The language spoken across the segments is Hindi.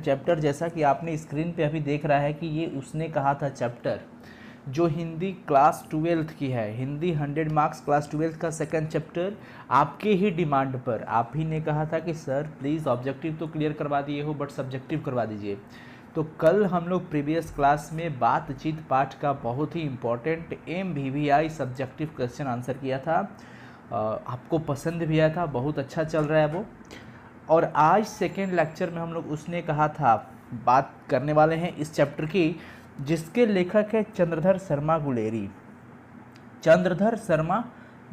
चैप्टर जैसा कि आपने स्क्रीन पे अभी देख रहा है कि ये उसने कहा था चैप्टर जो हिंदी क्लास 12th की है, हिंदी 100 मार्क्स क्लास 12th का सेकंड चैप्टर, आपके ही डिमांड पर आप ही ने कहा था कि सर प्लीज़ ऑब्जेक्टिव तो क्लियर करवा दिए हो बट सब्जेक्टिव करवा दीजिए। तो कल हम लोग प्रीवियस क्लास में बातचीत पाठ का बहुत ही important MVVI subjective question answer किया था। आपको पसंद भी आया था, बहुत अच्छा चल रहा है वो। और आज सेकेंड लेक्चर में हम लोग उसने कहा था बात करने वाले हैं इस चैप्टर की, जिसके लेखक है चंद्रधर शर्मा गुलेरी। चंद्रधर शर्मा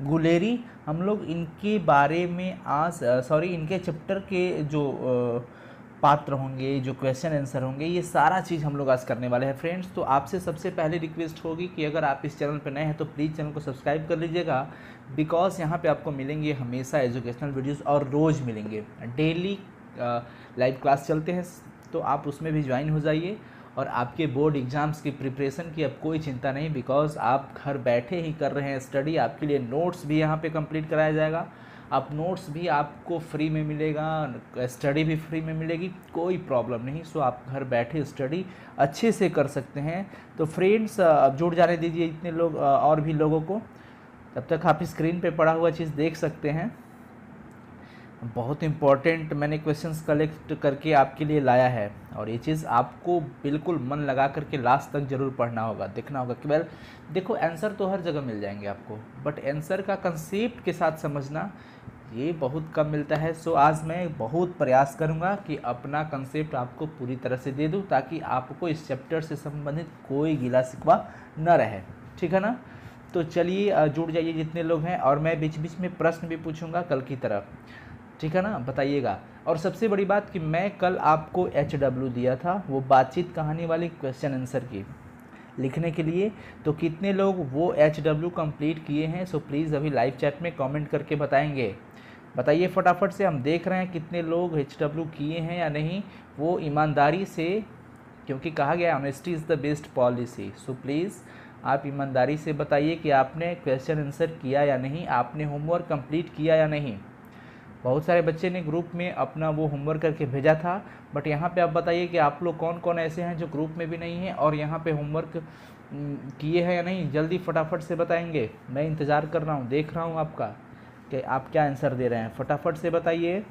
गुलेरी, हम लोग इनके बारे में आज इनके चैप्टर के जो पात्र होंगे, जो क्वेश्चन आंसर होंगे, ये सारा चीज़ हम लोग आज करने वाले हैं फ्रेंड्स। तो आपसे सबसे पहले रिक्वेस्ट होगी कि अगर आप इस चैनल पर नए हैं तो प्लीज़ चैनल को सब्सक्राइब कर लीजिएगा, बिकॉज यहाँ पे आपको मिलेंगे हमेशा एजुकेशनल वीडियोस और रोज़ मिलेंगे। डेली लाइव क्लास चलते हैं तो आप उसमें भी ज्वाइन हो जाइए। और आपके बोर्ड एग्ज़ाम्स की प्रिपरेशन की अब कोई चिंता नहीं, बिकॉज आप घर बैठे ही कर रहे हैं स्टडी। आपके लिए नोट्स भी यहाँ पे कंप्लीट कराया जाएगा, आप नोट्स भी आपको फ्री में मिलेगा, स्टडी भी फ्री में मिलेगी, कोई प्रॉब्लम नहीं। सो आप घर बैठे स्टडी अच्छे से कर सकते हैं। तो फ्रेंड्स अब जुड़ जाने दीजिए इतने लोग और भी लोगों को, तब तक आप स्क्रीन पे पड़ा हुआ चीज़ देख सकते हैं। बहुत इंपॉर्टेंट मैंने क्वेश्चंस कलेक्ट करके आपके लिए लाया है और ये चीज़ आपको बिल्कुल मन लगा करके लास्ट तक ज़रूर पढ़ना होगा, देखना होगा कि वेल देखो आंसर तो हर जगह मिल जाएंगे आपको, बट आंसर का कंसेप्ट के साथ समझना ये बहुत कम मिलता है। सो आज मैं बहुत प्रयास करूँगा कि अपना कंसेप्ट आपको पूरी तरह से दे दूँ ताकि आपको इस चैप्टर से संबंधित कोई गिला शिकवा न रहे, ठीक है ना। तो चलिए जुड़ जाइए जितने लोग हैं, और मैं बीच बीच में प्रश्न भी पूछूंगा कल की तरह, ठीक है ना, बताइएगा। और सबसे बड़ी बात कि मैं कल आपको HW दिया था वो बातचीत कहानी वाली क्वेश्चन आंसर की लिखने के लिए, तो कितने लोग वो HW कंप्लीट किए हैं। सो प्लीज़ अभी लाइव चैट में कमेंट करके बताएंगे, बताइए फटाफट से, हम देख रहे हैं कितने लोग HW किए हैं या नहीं, वो ईमानदारी से, क्योंकि कहा गया honesty is the best policy. So please आप ईमानदारी से बताइए कि आपने क्वेश्चन आंसर किया या नहीं, आपने होमवर्क कंप्लीट किया या नहीं। बहुत सारे बच्चे ने ग्रुप में अपना वो होमवर्क करके भेजा था, बट यहाँ पे आप बताइए कि आप लोग कौन कौन ऐसे हैं जो ग्रुप में भी नहीं हैं और यहाँ पे होमवर्क किए हैं या नहीं, जल्दी फटाफट से बताएंगे। मैं इंतज़ार कर रहा हूँ, देख रहा हूँ आपका कि आप क्या आंसर दे रहे हैं, फटाफट से बताइए,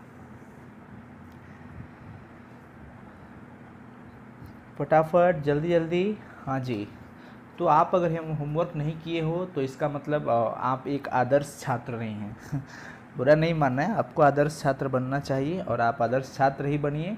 फटाफट जल्दी जल्दी। हाँ जी, तो आप अगर हम होमवर्क नहीं किए हो तो इसका मतलब आप एक आदर्श छात्र नहीं हैं। बुरा नहीं मानना है, आपको आदर्श छात्र बनना चाहिए और आप आदर्श छात्र ही बनिए,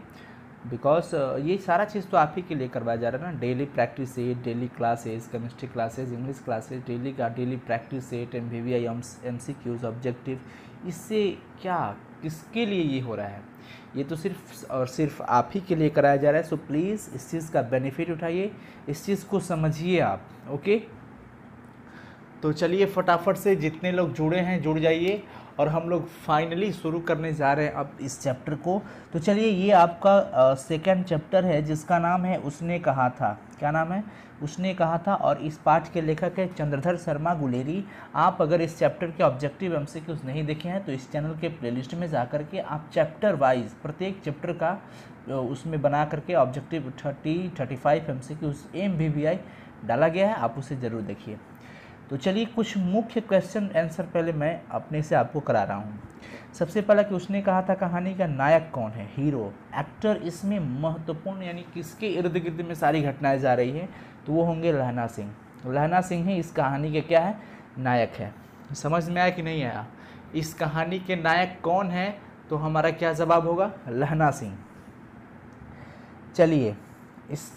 बिकॉज ये सारा चीज़ तो आप ही के लिए करवाया जा रहा है ना। Daily practice set, daily classes, chemistry classes, English classes, daily practice set, MVVI MCQs objective, इससे क्या किसके लिए ये हो रहा है, ये तो सिर्फ और सिर्फ आप ही के लिए कराया जा रहा है। सो प्लीज़ इस चीज़ का बेनिफिट उठाइए, इस चीज़ को समझिए आप, ओके। तो चलिए फटाफट से जितने लोग जुड़े हैं जुड़ जाइए, और हम लोग फाइनली शुरू करने जा रहे हैं अब इस चैप्टर को। तो चलिए, ये आपका सेकंड चैप्टर है जिसका नाम है उसने कहा था। क्या नाम है? उसने कहा था। और इस पाठ के लेखक है चंद्रधर शर्मा गुलेरी। आप अगर इस चैप्टर के ऑब्जेक्टिव MCQs नहीं देखे हैं तो इस चैनल के प्लेलिस्ट में जा कर के आप चैप्टर वाइज प्रत्येक चैप्टर का उसमें बना करके ऑब्जेक्टिव 30-35 MCQs MVVI डाला गया है, आप उसे ज़रूर देखिए। तो चलिए कुछ मुख्य क्वेश्चन आंसर पहले मैं अपने से आपको करा रहा हूँ। सबसे पहला कि उसने कहा था कहानी का नायक कौन है, हीरो, एक्टर इसमें महत्वपूर्ण, यानी किसके इर्द गिर्द में सारी घटनाएं जा रही हैं, तो वो होंगे लहना सिंह। लहना सिंह ही इस कहानी के क्या है, नायक है। समझ में आया कि नहीं आया? इस कहानी के नायक कौन है, तो हमारा क्या जवाब होगा, लहना सिंह। चलिए इस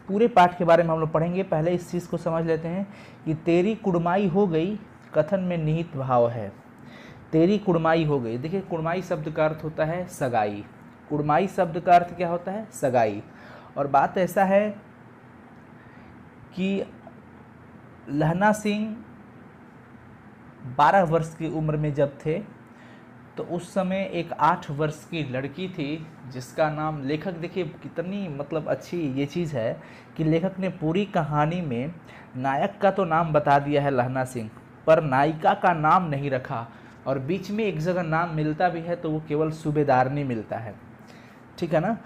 पूरे पाठ के बारे में हम लोग पढ़ेंगे, पहले इस चीज़ को समझ लेते हैं कि तेरी कुड़माई हो गई कथन में निहित भाव है। तेरी कुड़माई हो गई, देखिए कुड़माई शब्द का अर्थ होता है सगाई, कुड़माई शब्द का अर्थ क्या होता है, सगाई। और बात ऐसा है कि लहना सिंह 12 वर्ष की उम्र में जब थे तो उस समय एक 8 वर्ष की लड़की थी जिसका नाम, लेखक देखिए कितनी मतलब अच्छी ये चीज़ है कि लेखक ने पूरी कहानी में नायक का तो नाम बता दिया है लहना सिंह, पर नायिका का नाम नहीं रखा, और बीच में एक जगह नाम मिलता भी है तो वो केवल सूबेदारनी मिलता है, ठीक है ना।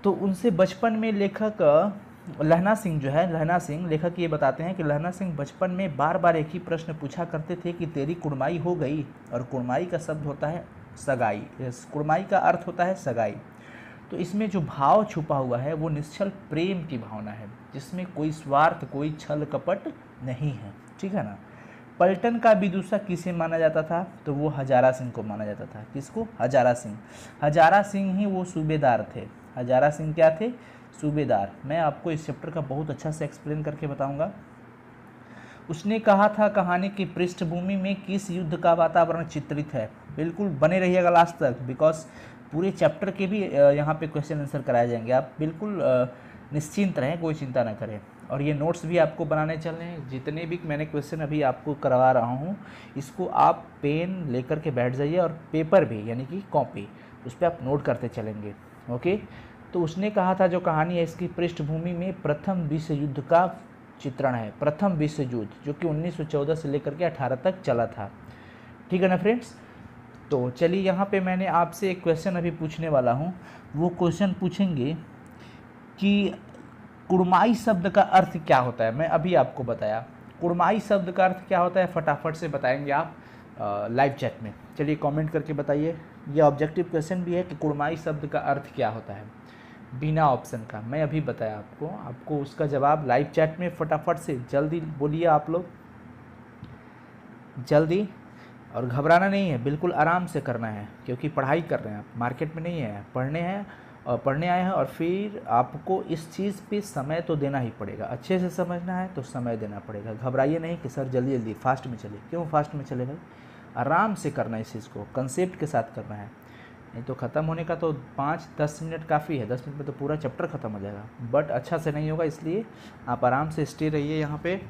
तो उनसे बचपन में लेखक लहना सिंह जो है, लहना सिंह लेखक ये बताते हैं कि लहना सिंह बचपन में बार बार एक ही प्रश्न पूछा करते थे कि तेरी कुड़माई हो गई। और कुड़माई का शब्द होता है सगाई, कुड़माई का अर्थ होता है सगाई। तो इसमें जो भाव छुपा हुआ है वो निश्चल प्रेम की भावना है, जिसमें कोई स्वार्थ, कोई छल कपट नहीं है, ठीक है ना। पलटन का विदूषक किसे माना जाता था? तो वो हजारा सिंह को माना जाता था। किसको? हजारा सिंह। हजारा सिंह ही वो सूबेदार थे। हजारा सिंह क्या थे? सूबेदार। मैं आपको इस चैप्टर का बहुत अच्छा से एक्सप्लेन करके बताऊंगा। उसने कहा था कहानी की पृष्ठभूमि में किस युद्ध का वातावरण चित्रित है? बिल्कुल बने रहिएगा लास्ट तक, बिकॉज पूरे चैप्टर के भी यहाँ पे क्वेश्चन आंसर कराए जाएंगे। आप बिल्कुल निश्चिंत रहें, कोई चिंता ना करें। और ये नोट्स भी आपको बनाने चल रहे हैं। जितने भी मैंने क्वेश्चन अभी आपको करवा रहा हूँ, इसको आप पेन लेकर के बैठ जाइए और पेपर भी, यानी कि कॉपी, उस पर आप नोट करते चलेंगे। ओके। तो उसने कहा था जो कहानी है, इसकी पृष्ठभूमि में प्रथम विश्व युद्ध का चित्रण है। प्रथम विश्व युद्ध जो कि 1914 से लेकर के 18 तक चला था, ठीक है ना फ्रेंड्स। तो चलिए यहाँ पे मैंने आपसे एक क्वेश्चन अभी पूछने वाला हूँ। वो क्वेश्चन पूछेंगे कि कुड़माई शब्द का अर्थ क्या होता है। मैं अभी आपको बताया कुड़माई शब्द का अर्थ क्या होता है, फटाफट से बताएंगे आप लाइव चैट में। चलिए कमेंट करके बताइए। ये ऑब्जेक्टिव क्वेश्चन भी है कि कुड़माई शब्द का अर्थ क्या होता है, बिना ऑप्शन का। मैं अभी बताया आपको उसका जवाब लाइव चैट में फटाफट से जल्दी बोलिए आप लोग, जल्दी। और घबराना नहीं है, बिल्कुल आराम से करना है, क्योंकि पढ़ाई कर रहे हैं आप, मार्केट में नहीं है, पढ़ने हैं और पढ़ने आए हैं। और फिर आपको इस चीज़ पे समय तो देना ही पड़ेगा। अच्छे से समझना है तो समय देना पड़ेगा। घबराइए नहीं कि सर जल्दी जल्दी फास्ट में चले। क्यों फास्ट में चले भाई? आराम से करना है, इस चीज़ को कंसेप्ट के साथ करना है। नहीं तो ख़त्म होने का तो 5-10 मिनट काफ़ी है, 10 मिनट में तो पूरा चैप्टर ख़त्म हो जाएगा। बट अच्छा से नहीं होगा, इसलिए आप आराम से स्टे रहिए यहाँ पे।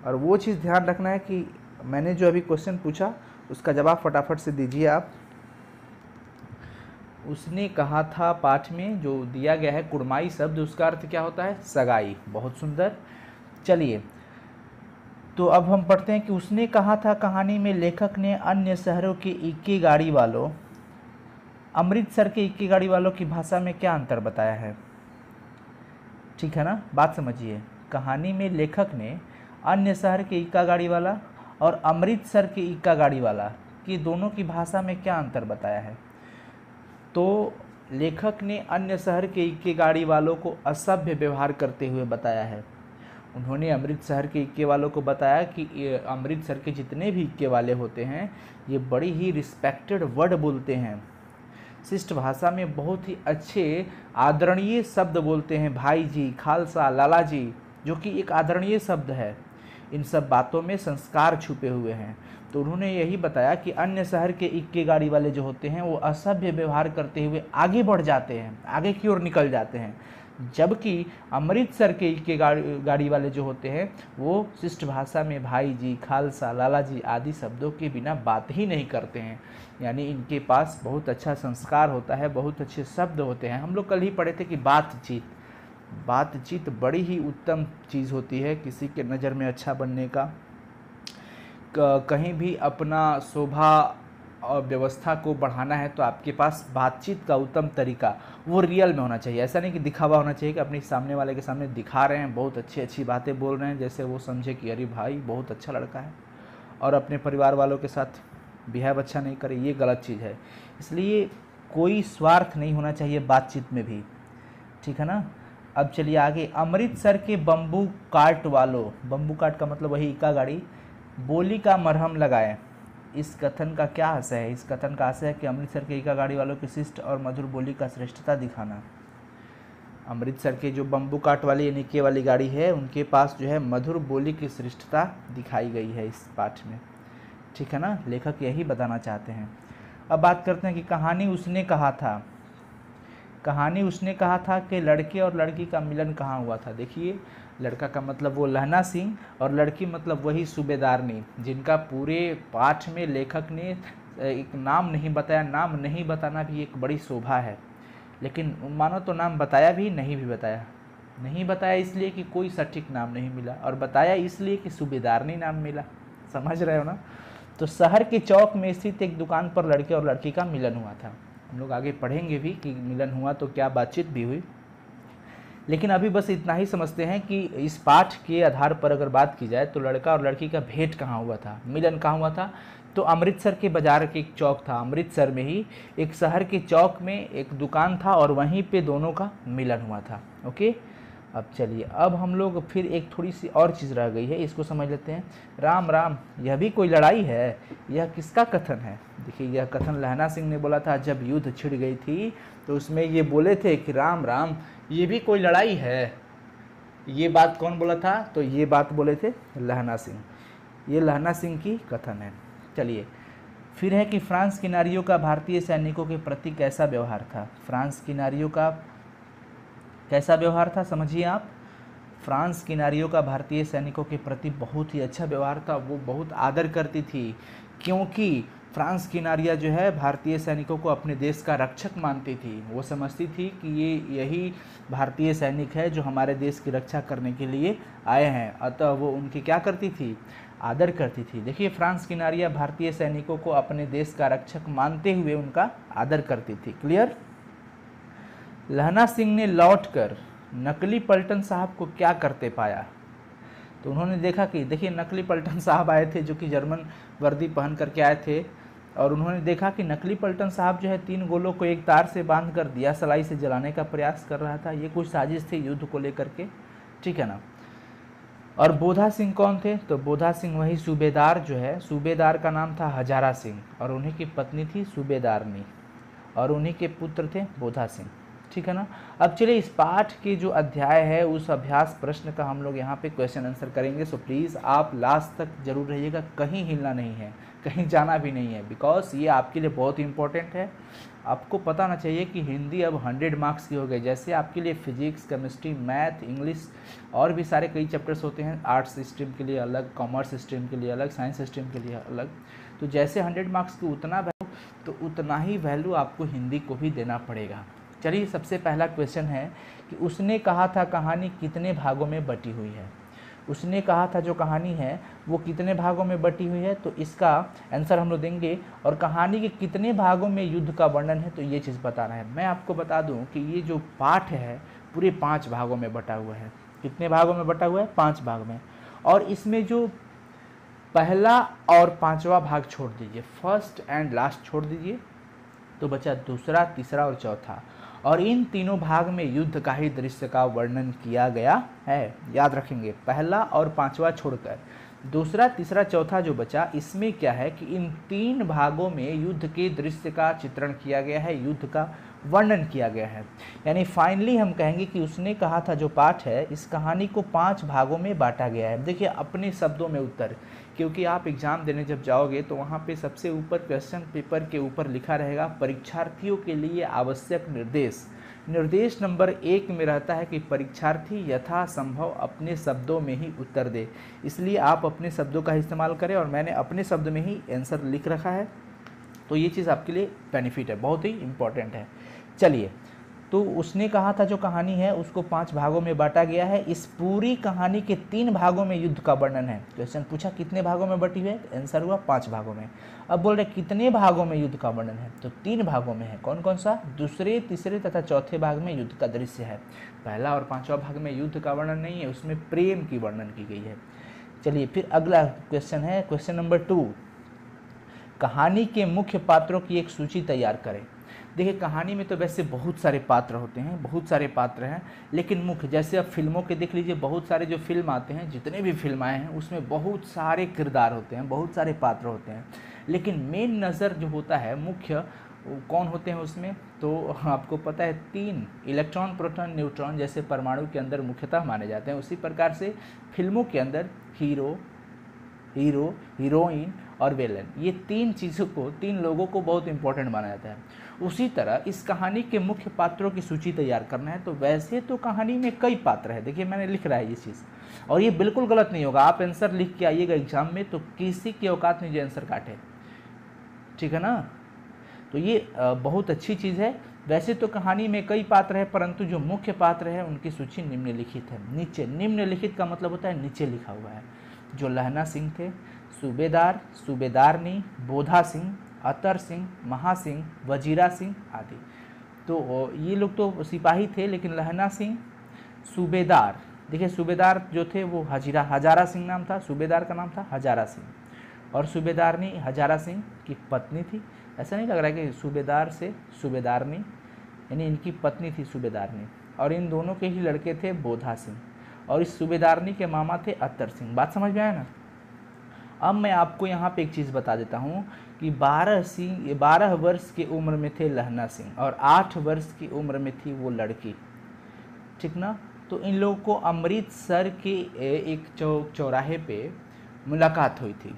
और वो चीज़ ध्यान रखना है कि मैंने जो अभी क्वेश्चन पूछा उसका जवाब फटाफट से दीजिए आप। उसने कहा था पाठ में जो दिया गया है कुड़माई शब्द, उसका अर्थ क्या होता है? सगाई। बहुत सुंदर। चलिए तो अब हम पढ़ते हैं कि उसने कहा था कहानी में लेखक ने अन्य शहरों के इक्के गाड़ी वालों, अमृतसर के इक्के गाड़ी वालों की भाषा में क्या अंतर बताया है? ठीक है ना, बात समझिए। कहानी में लेखक ने अन्य शहर के इक्का गाड़ी वाला और अमृतसर के इक्का गाड़ी वाला की दोनों की भाषा में क्या अंतर बताया है? तो लेखक ने अन्य शहर के इक्के गाड़ी वालों को असभ्य व्यवहार करते हुए बताया है। उन्होंने अमृतसर के इक्के वालों को बताया कि अमृतसर के जितने भी इक्के वाले होते हैं ये बड़ी ही रिस्पेक्टेड वर्ड बोलते हैं, शिष्ट भाषा में बहुत ही अच्छे आदरणीय शब्द बोलते हैं, भाई जी, खालसा, लाला जी, जो कि एक आदरणीय शब्द है। इन सब बातों में संस्कार छुपे हुए हैं। तो उन्होंने यही बताया कि अन्य शहर के इक्के गाड़ी वाले जो होते हैं वो असभ्य व्यवहार करते हुए आगे बढ़ जाते हैं, आगे की ओर निकल जाते हैं, जबकि अमृतसर के इक्के गाड़ी वाले जो होते हैं वो शिष्ट भाषा में भाई जी, खालसा, लाला जी आदि शब्दों के बिना बात ही नहीं करते हैं। यानी इनके पास बहुत अच्छा संस्कार होता है, बहुत अच्छे शब्द होते हैं। हम लोग कल ही पढ़े थे कि बातचीत बड़ी ही उत्तम चीज़ होती है किसी के नज़र में अच्छा बनने का। कहीं भी अपना शोभा और व्यवस्था को बढ़ाना है तो आपके पास बातचीत का उत्तम तरीका वो रियल में होना चाहिए। ऐसा नहीं कि दिखावा होना चाहिए कि अपने सामने वाले के सामने दिखा रहे हैं, बहुत अच्छी बातें बोल रहे हैं, जैसे वो समझे कि अरे भाई बहुत अच्छा लड़का है, और अपने परिवार वालों के साथ बिहेव अच्छा नहीं करे, ये गलत चीज़ है। इसलिए कोई स्वार्थ नहीं होना चाहिए बातचीत में भी, ठीक है ना। अब चलिए आगे। अमृतसर के बम्बू काट वालों, बम्बू काट का मतलब वही इक्का गाड़ी, बोली का मरहम लगाए। इस कथन का क्या आशय है? इस कथन का आशय है कि अमृतसर के इक्का गाड़ी वालों की शिष्ट और मधुर बोली का श्रेष्ठता दिखाना। अमृतसर के जो बम्बू काट वाली यानी इक्के वाली गाड़ी है उनके पास जो है मधुर बोली की श्रेष्ठता दिखाई गई है इस पाठ में, ठीक है ना। लेखक यही बताना चाहते हैं। अब बात करते हैं कि कहानी उसने कहा था कि लड़के और लड़की का मिलन कहाँ हुआ था। देखिए, लड़का का मतलब वो लहना सिंह और लड़की मतलब वही सूबेदारनी, जिनका पूरे पाठ में लेखक ने एक नाम नहीं बताया। नाम नहीं बताना भी एक बड़ी शोभा है, लेकिन मानो तो नाम बताया भी नहीं भी बताया। नहीं बताया इसलिए कि कोई सटीक नाम नहीं मिला, और बताया इसलिए कि सूबेदारनी नाम मिला। समझ रहे हो ना। तो शहर के चौक में स्थित एक दुकान पर लड़के और लड़की का मिलन हुआ था। हम लोग आगे पढ़ेंगे भी कि मिलन हुआ तो क्या बातचीत भी हुई। लेकिन अभी बस इतना ही समझते हैं कि इस पाठ के आधार पर अगर बात की जाए तो लड़का और लड़की का भेंट कहाँ हुआ था, मिलन कहाँ हुआ था, तो अमृतसर के बाज़ार के एक चौक था, अमृतसर में ही एक शहर के चौक में एक दुकान था और वहीं पे दोनों का मिलन हुआ था। ओके, अब चलिए, अब हम लोग फिर एक थोड़ी सी और चीज़ रह गई है, इसको समझ लेते हैं। राम राम, यह भी कोई लड़ाई है, यह किसका कथन है? देखिए, यह कथन लहना सिंह ने बोला था जब युद्ध छिड़ गई थी, तो उसमें ये बोले थे कि राम राम, ये भी कोई लड़ाई है। ये बात कौन बोला था? तो ये बात बोले थे लहना सिंह। ये लहना सिंह की कथन है। चलिए, फिर है कि फ्रांस की नारियों का भारतीय सैनिकों के प्रति कैसा व्यवहार था? फ्रांस की नारियों का कैसा व्यवहार था, समझिए आप। फ्रांस की नारियों का भारतीय सैनिकों के प्रति बहुत ही अच्छा व्यवहार था, वो बहुत आदर करती थी, क्योंकि फ्रांस की नारियाँ जो है भारतीय सैनिकों को अपने देश का रक्षक मानती थी। वो समझती थी कि यही भारतीय सैनिक है जो हमारे देश की रक्षा करने के लिए आए हैं, अतः वो उनकी क्या करती थी? आदर करती थी। देखिए, फ्रांस की नारियाँ भारतीय सैनिकों को अपने देश का रक्षक मानते हुए उनका आदर करती थी। क्लियर? लहना सिंह ने लौटकर नकली पलटन साहब को क्या करते पाया? तो उन्होंने देखा कि देखिए, नकली पलटन साहब आए थे जो कि जर्मन वर्दी पहन करके आए थे, और उन्होंने देखा कि नकली पलटन साहब जो है 3 गोलों को एक तार से बांध कर दिया सलाई से जलाने का प्रयास कर रहा था। ये कुछ साजिश थी युद्ध को लेकर के, ठीक है ना। और बोधा सिंह कौन थे? तो बोधा सिंह वही सूबेदार जो है, सूबेदार का नाम था हजारा सिंह, और उन्हीं की पत्नी थी सूबेदारनी, और उन्हीं के पुत्र थे बोधा सिंह, ठीक है ना। अब चलिए, इस पाठ के जो अध्याय है उस अभ्यास प्रश्न का हम लोग यहाँ पे क्वेश्चन आंसर करेंगे। सो प्लीज़ आप लास्ट तक जरूर रहिएगा, कहीं हिलना नहीं है, कहीं जाना भी नहीं है, बिकॉज ये आपके लिए बहुत इंपॉर्टेंट है। आपको पता ना चाहिए कि हिंदी अब 100 मार्क्स की हो गई। जैसे आपके लिए फिजिक्स, केमिस्ट्री, मैथ, इंग्लिश और भी सारे कई चैप्टर्स होते हैं, आर्ट्स स्ट्रीम के लिए अलग, कॉमर्स स्ट्रीम के लिए अलग, साइंस स्ट्रीम के लिए अलग। तो जैसे 100 मार्क्स की उतना वैल्यू, तो उतना ही वैल्यू आपको हिंदी को भी देना पड़ेगा। चलिए, सबसे पहला क्वेश्चन है कि उसने कहा था कहानी कितने भागों में बटी हुई है? उसने कहा था जो कहानी है वो कितने भागों में बटी हुई है, तो इसका आंसर हम लोग देंगे। और कहानी के कितने भागों में युद्ध का वर्णन है, तो ये चीज़ बताना है। मैं आपको बता दूं कि ये जो पाठ है पूरे 5 भागों में बटा हुआ है। कितने भागों में बटा हुआ है? 5 भाग में। और इसमें जो पहला और 5वां भाग छोड़ दीजिए, फर्स्ट एंड लास्ट छोड़ दीजिए, तो बचा दूसरा, तीसरा और चौथा। और इन तीनों भाग में युद्ध का ही दृश्य का वर्णन किया गया है। याद रखेंगे, पहला और 5वां छोड़कर दूसरा, तीसरा, चौथा जो बचा, इसमें क्या है कि इन 3 भागों में युद्ध के दृश्य का चित्रण किया गया है, युद्ध का वर्णन किया गया है। यानी फाइनली हम कहेंगे कि उसने कहा था जो पाठ है, इस कहानी को 5 भागों में बांटा गया है। देखिए, अपने शब्दों में उत्तर, क्योंकि आप एग्ज़ाम देने जब जाओगे तो वहाँ पे सबसे ऊपर क्वेश्चन पेपर के ऊपर लिखा रहेगा परीक्षार्थियों के लिए आवश्यक निर्देश। निर्देश नंबर 1 में रहता है कि परीक्षार्थी यथासंभव अपने शब्दों में ही उत्तर दे। इसलिए आप अपने शब्दों का इस्तेमाल करें, और मैंने अपने शब्द में ही आंसर लिख रखा है, तो ये चीज़ आपके लिए बेनिफिट है, बहुत ही इम्पॉर्टेंट है। चलिए, तो उसने कहा था जो कहानी है उसको 5 भागों में बांटा गया है। इस पूरी कहानी के 3 भागों में युद्ध का वर्णन है। क्वेश्चन पूछा कितने भागों में बटी हुई है, आंसर हुआ 5 भागों में। अब बोल रहे कितने भागों में युद्ध का वर्णन है, तो 3 भागों में है। कौन कौन सा? दूसरे, तीसरे तथा चौथे भाग में युद्ध का दृश्य है। पहला और 5वां भाग में युद्ध का वर्णन नहीं है, उसमें प्रेम की वर्णन की गई है। चलिए, फिर अगला क्वेश्चन है, क्वेश्चन नंबर 2, कहानी के मुख्य पात्रों की एक सूची तैयार करें। देखिए, कहानी में तो वैसे बहुत सारे पात्र होते हैं, बहुत सारे पात्र हैं, लेकिन मुख्य, जैसे अब फिल्मों के देख लीजिए, बहुत सारे जो फिल्म आते हैं, जितने भी फिल्म आए हैं उसमें बहुत सारे किरदार होते हैं, बहुत सारे पात्र होते हैं, लेकिन मेन नज़र जो होता है, मुख्य कौन होते हैं उसमें, तो आपको पता है 3 इलेक्ट्रॉन, प्रोटॉन, न्यूट्रॉन जैसे परमाणु के अंदर मुख्यतः माने जाते हैं। उसी प्रकार से फिल्मों के अंदर हीरो, हीरोइन और विलेन, ये 3 चीज़ों को, 3 लोगों को बहुत इंपॉर्टेंट माना जाता है। उसी तरह इस कहानी के मुख्य पात्रों की सूची तैयार करना है। तो वैसे तो कहानी में कई पात्र है, देखिए मैंने लिख रहा है ये चीज़, और ये बिल्कुल गलत नहीं होगा। आप आंसर लिख के आइएगा एग्जाम में तो किसी की औकात नहीं जो आंसर काटे, ठीक है ना। तो ये बहुत अच्छी चीज़ है। वैसे तो कहानी में कई पात्र हैं, परंतु जो मुख्य पात्र है उनकी सूची निम्नलिखित है। नीचे, निम्नलिखित का मतलब होता है नीचे लिखा हुआ है। जो लहना सिंह थे, सूबेदार, सूबेदारनी, बोधा सिंह, अतर सिंह, महासिंह, वजीरा सिंह आदि। तो ये लोग तो सिपाही थे, लेकिन लहना सिंह सूबेदार, देखिए सूबेदार जो थे वो हजारा सिंह नाम था, सूबेदार का नाम था हजारा सिंह, और सूबेदारनी हजारा सिंह की पत्नी थी। ऐसा नहीं लग रहा है कि सूबेदार से सूबेदारनी, यानी इनकी पत्नी थी सूबेदारनी, और इन दोनों के ही लड़के थे बोधा सिंह, और इस सूबेदारनी के मामा थे अत्तर सिंह। बात समझ में आया ना। अब मैं आपको यहाँ पे एक चीज़ बता देता हूँ कि 12 वर्ष की उम्र में थे लहना सिंह और 8 वर्ष की उम्र में थी वो लड़की, ठीक ना। तो इन लोगों को अमृतसर के एक चौराहे पे मुलाकात हुई थी।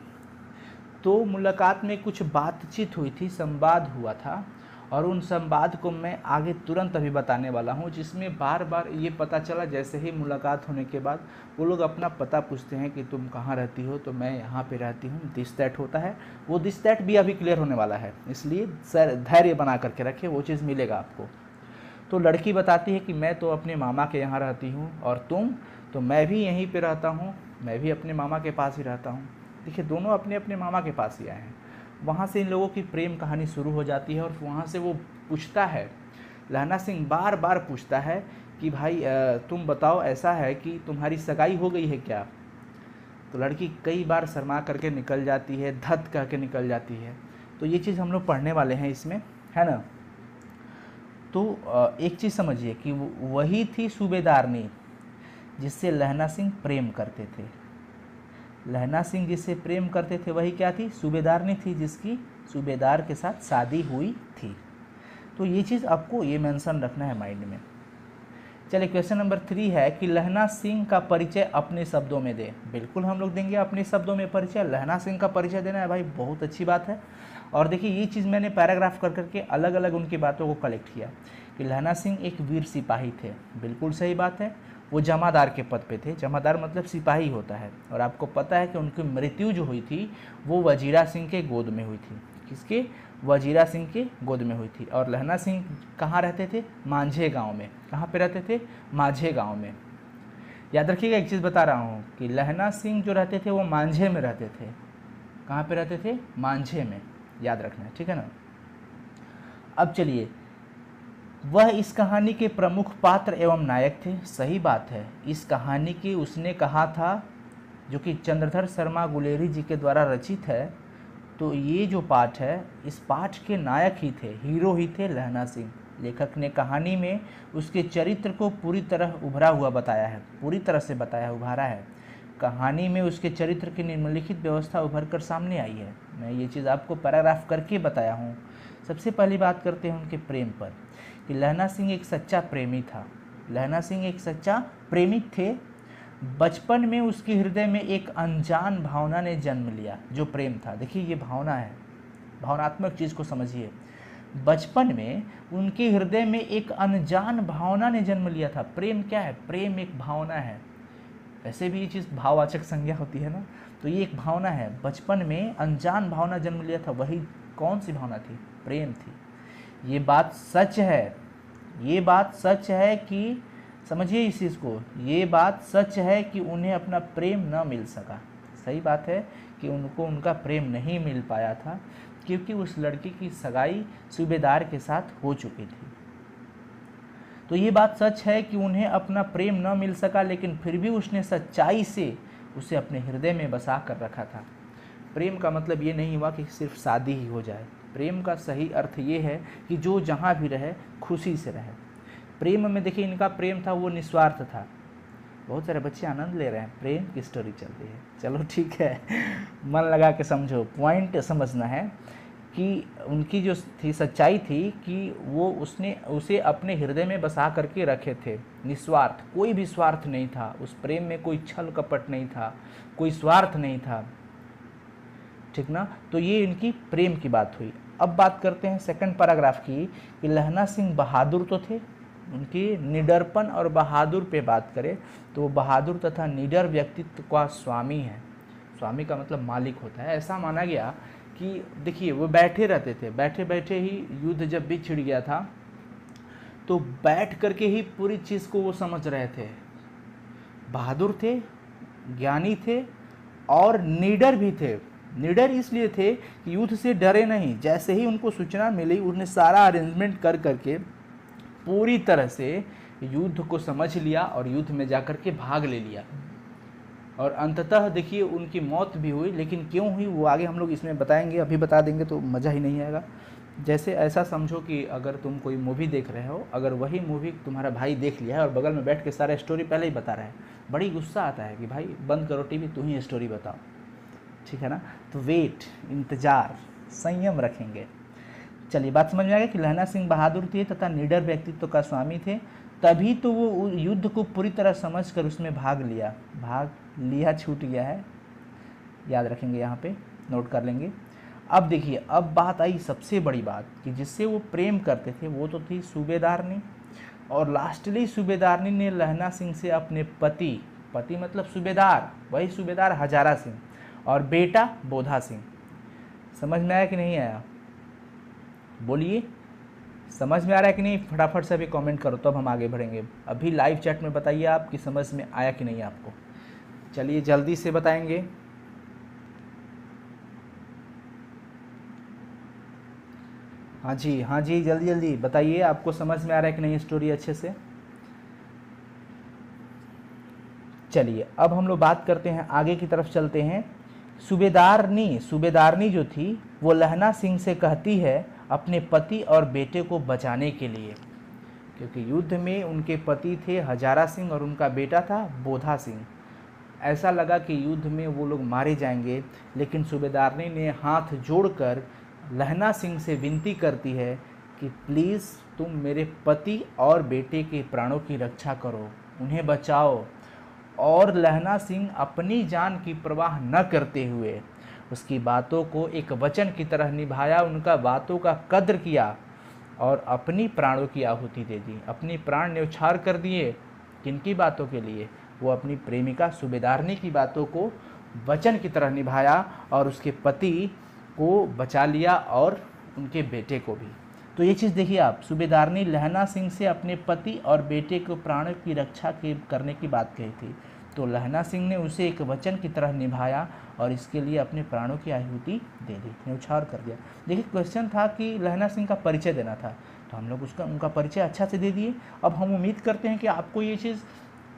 तो मुलाकात में कुछ बातचीत हुई थी, संवाद हुआ था, और उन संवाद को मैं आगे तुरंत अभी बताने वाला हूँ, जिसमें बार बार ये पता चला जैसे ही मुलाकात होने के बाद वो लोग अपना पता पूछते हैं कि तुम कहाँ रहती हो, तो मैं यहाँ पे रहती हूँ, दिस दैट होता है। वो दिस दैट भी अभी क्लियर होने वाला है, इसलिए सर धैर्य बना करके रखे, वो चीज़ मिलेगा आपको। तो लड़की बताती है कि मैं तो अपने मामा के यहाँ रहती हूँ, और तुम? तो मैं भी यहीं पर रहता हूँ, मैं भी अपने मामा के पास ही रहता हूँ। देखिए दोनों अपने अपने मामा के पास ही आए हैं। वहाँ से इन लोगों की प्रेम कहानी शुरू हो जाती है, और वहाँ से वो पूछता है, लहना सिंह बार बार पूछता है कि भाई तुम बताओ, ऐसा है कि तुम्हारी सगाई हो गई है क्या? तो लड़की कई बार शर्मा करके निकल जाती है, धत कह के निकल जाती है। तो ये चीज़ हम लोग पढ़ने वाले हैं इसमें, है ना। तो एक चीज़ समझिए कि वही थी सूबेदारनी जिससे लहना सिंह प्रेम करते थे। लहना सिंह जिससे प्रेम करते थे वही क्या थी? सूबेदारनी थी, जिसकी सूबेदार के साथ शादी हुई थी। तो ये चीज़ आपको ये मेंशन रखना है माइंड में। चलिए क्वेश्चन नंबर 3 है कि लहना सिंह का परिचय अपने शब्दों में दे। बिल्कुल हम लोग देंगे अपने शब्दों में परिचय। लहना सिंह का परिचय देना है भाई, बहुत अच्छी बात है। और देखिए ये चीज़ मैंने पैराग्राफ कर करके अलग अलग उनकी बातों को कलेक्ट किया कि लहना सिंह एक वीर सिपाही थे, बिल्कुल सही बात है। वो जमादार के पद पे थे, जमादार मतलब सिपाही होता है। और आपको पता है कि उनकी मृत्यु जो हुई थी वो वजीरा सिंह के गोद में हुई थी। किसके? वजीरा सिंह के गोद में हुई थी। और लहना सिंह कहाँ रहते थे? मांझे गांव में। कहाँ पे रहते थे? मांझे गांव में। याद रखिएगा, एक चीज़ बता रहा हूँ कि लहना सिंह जो रहते थे वो मांझे में रहते थे। कहाँ पे रहते थे? मांझे में, याद रखना है, ठीक है ना। अब चलिए, वह इस कहानी के प्रमुख पात्र एवं नायक थे। सही बात है, इस कहानी की उसने कहा था, जो कि चंद्रधर शर्मा गुलेरी जी के द्वारा रचित है। तो ये जो पाठ है, इस पाठ के नायक ही थे, हीरो ही थे लहना सिंह। लेखक ने कहानी में उसके चरित्र को पूरी तरह उभरा हुआ बताया है, पूरी तरह से बताया, उभारा है। कहानी में उसके चरित्र की निम्नलिखित व्यवस्था उभर कर सामने आई है। मैं ये चीज़ आपको पैराग्राफ करके बताया हूँ। सबसे पहली बात करते हैं उनके प्रेम पर, कि लहना सिंह एक सच्चा प्रेमी था। लहना सिंह एक सच्चा प्रेमी थे। बचपन में उसके हृदय में एक अनजान भावना ने जन्म लिया, जो प्रेम था। देखिए ये भावना है, भावनात्मक चीज़ को समझिए। बचपन में उनके हृदय में एक अनजान भावना ने जन्म लिया था। प्रेम क्या है? प्रेम एक भावना है। वैसे भी ये चीज़ भाववाचक संज्ञा होती है ना, तो ये एक भावना है। बचपन में अनजान भावना जन्म लिया था, वही कौन सी भावना थी? प्रेम थी। ये बात सच है, ये बात सच है कि समझिए इस चीज़ को, ये बात सच है कि उन्हें अपना प्रेम न मिल सका। सही बात है कि उनको उनका प्रेम नहीं मिल पाया था, क्योंकि उस लड़की की सगाई सूबेदार के साथ हो चुकी थी। तो ये बात सच है कि उन्हें अपना प्रेम न मिल सका, लेकिन फिर भी उसने सच्चाई से उसे अपने हृदय में बसा कर रखा था। प्रेम का मतलब ये नहीं हुआ कि सिर्फ शादी ही हो जाए। प्रेम का सही अर्थ ये है कि जो जहाँ भी रहे खुशी से रहे। प्रेम में देखिए, इनका प्रेम था वो निस्वार्थ था। बहुत सारे बच्चे आनंद ले रहे हैं, प्रेम की स्टोरी चल रही है। चलो ठीक है, मन लगा के समझो। पॉइंट समझना है कि उनकी जो थी सच्चाई थी कि वो उसने उसे अपने हृदय में बसा करके रखे थे, निस्वार्थ। कोई भी स्वार्थ नहीं था उस प्रेम में, कोई छल कपट नहीं था, कोई स्वार्थ नहीं था, ठीक ना। तो ये इनकी प्रेम की बात हुई। अब बात करते हैं सेकंड पैराग्राफ की, कि लहना सिंह बहादुर तो थे। उनकी निडरपन और बहादुर पे बात करें तो बहादुर तथा निडर व्यक्तित्व का स्वामी है। स्वामी का मतलब मालिक होता है। ऐसा माना गया कि देखिए वो बैठे रहते थे, बैठे बैठे ही युद्ध जब भी छिड़ गया था तो बैठ करके ही पूरी चीज़ को वो समझ रहे थे। बहादुर थे, ज्ञानी थे और निडर भी थे। निडर इसलिए थे कि युद्ध से डरे नहीं। जैसे ही उनको सूचना मिली, उन्हें सारा अरेंजमेंट कर करके पूरी तरह से युद्ध को समझ लिया और युद्ध में जाकर के भाग ले लिया, और अंततः देखिए उनकी मौत भी हुई। लेकिन क्यों हुई वो आगे हम लोग इसमें बताएंगे, अभी बता देंगे तो मज़ा ही नहीं आएगा। जैसे ऐसा समझो कि अगर तुम कोई मूवी देख रहे हो, अगर वही मूवी तुम्हारा भाई देख लिया है और बगल में बैठ के सारा स्टोरी पहले ही बता रहा है, बड़ी गुस्सा आता है कि भाई बंद करो टीवी, तू ही स्टोरी बताओ, ठीक है ना। तो वेट, इंतज़ार, संयम रखेंगे। चलिए बात समझ में आ गया कि लहना सिंह बहादुर थे तथा निडर व्यक्तित्व का स्वामी थे, तभी तो वो युद्ध को पूरी तरह समझकर उसमें भाग लिया छूट गया है, याद रखेंगे, यहाँ पे नोट कर लेंगे। अब देखिए, अब बात आई सबसे बड़ी बात कि जिससे वो प्रेम करते थे वो तो थी सूबेदारनी, और लास्टली सूबेदारनी ने लहना सिंह से अपने पति मतलब सूबेदार, वही सूबेदार हजारा सिंह, और बेटा बोधा सिंह। समझ में आया कि नहीं आया, बोलिए, समझ में आ रहा है कि नहीं? फटाफट से अभी कमेंट करो तब हम आगे बढ़ेंगे। अभी लाइव चैट में बताइए आप कि समझ में आया कि नहीं आपको। चलिए जल्दी से बताएंगे। हाँ जी, जल्दी जल्दी बताइए, आपको समझ में आ रहा है कि नहीं स्टोरी अच्छे से। चलिए अब हम लोग बात करते हैं, आगे की तरफ चलते हैं। सूबेदारनी जो थी वो लहना सिंह से कहती है अपने पति और बेटे को बचाने के लिए, क्योंकि युद्ध में उनके पति थे हजारा सिंह और उनका बेटा था बोधा सिंह। ऐसा लगा कि युद्ध में वो लोग मारे जाएंगे, लेकिन सूबेदारनी ने हाथ जोड़कर लहना सिंह से विनती करती है कि प्लीज़ तुम मेरे पति और बेटे के प्राणों की रक्षा करो, उन्हें बचाओ। और लहना सिंह अपनी जान की परवाह न करते हुए उसकी बातों को एक वचन की तरह निभाया, उनका बातों का कद्र किया और अपनी प्राणों की आहुति दे दी, अपनी प्राण न्यौछावर कर दिए। किनकी बातों के लिए? वो अपनी प्रेमिका सूबेदारनी की बातों को वचन की तरह निभाया और उसके पति को बचा लिया और उनके बेटे को भी। तो ये चीज़ देखिए आप, सूबेदारनी लहना सिंह से अपने पति और बेटे को प्राणों की रक्षा करने की बात कही थी, तो लहना सिंह ने उसे एक वचन की तरह निभाया और इसके लिए अपने प्राणों की आहुति दे दी, न्यौछावर कर दिया। देखिए क्वेश्चन था कि लहना सिंह का परिचय देना था, तो हम लोग उनका परिचय अच्छा से दे दिए। अब हम उम्मीद करते हैं कि आपको ये चीज़,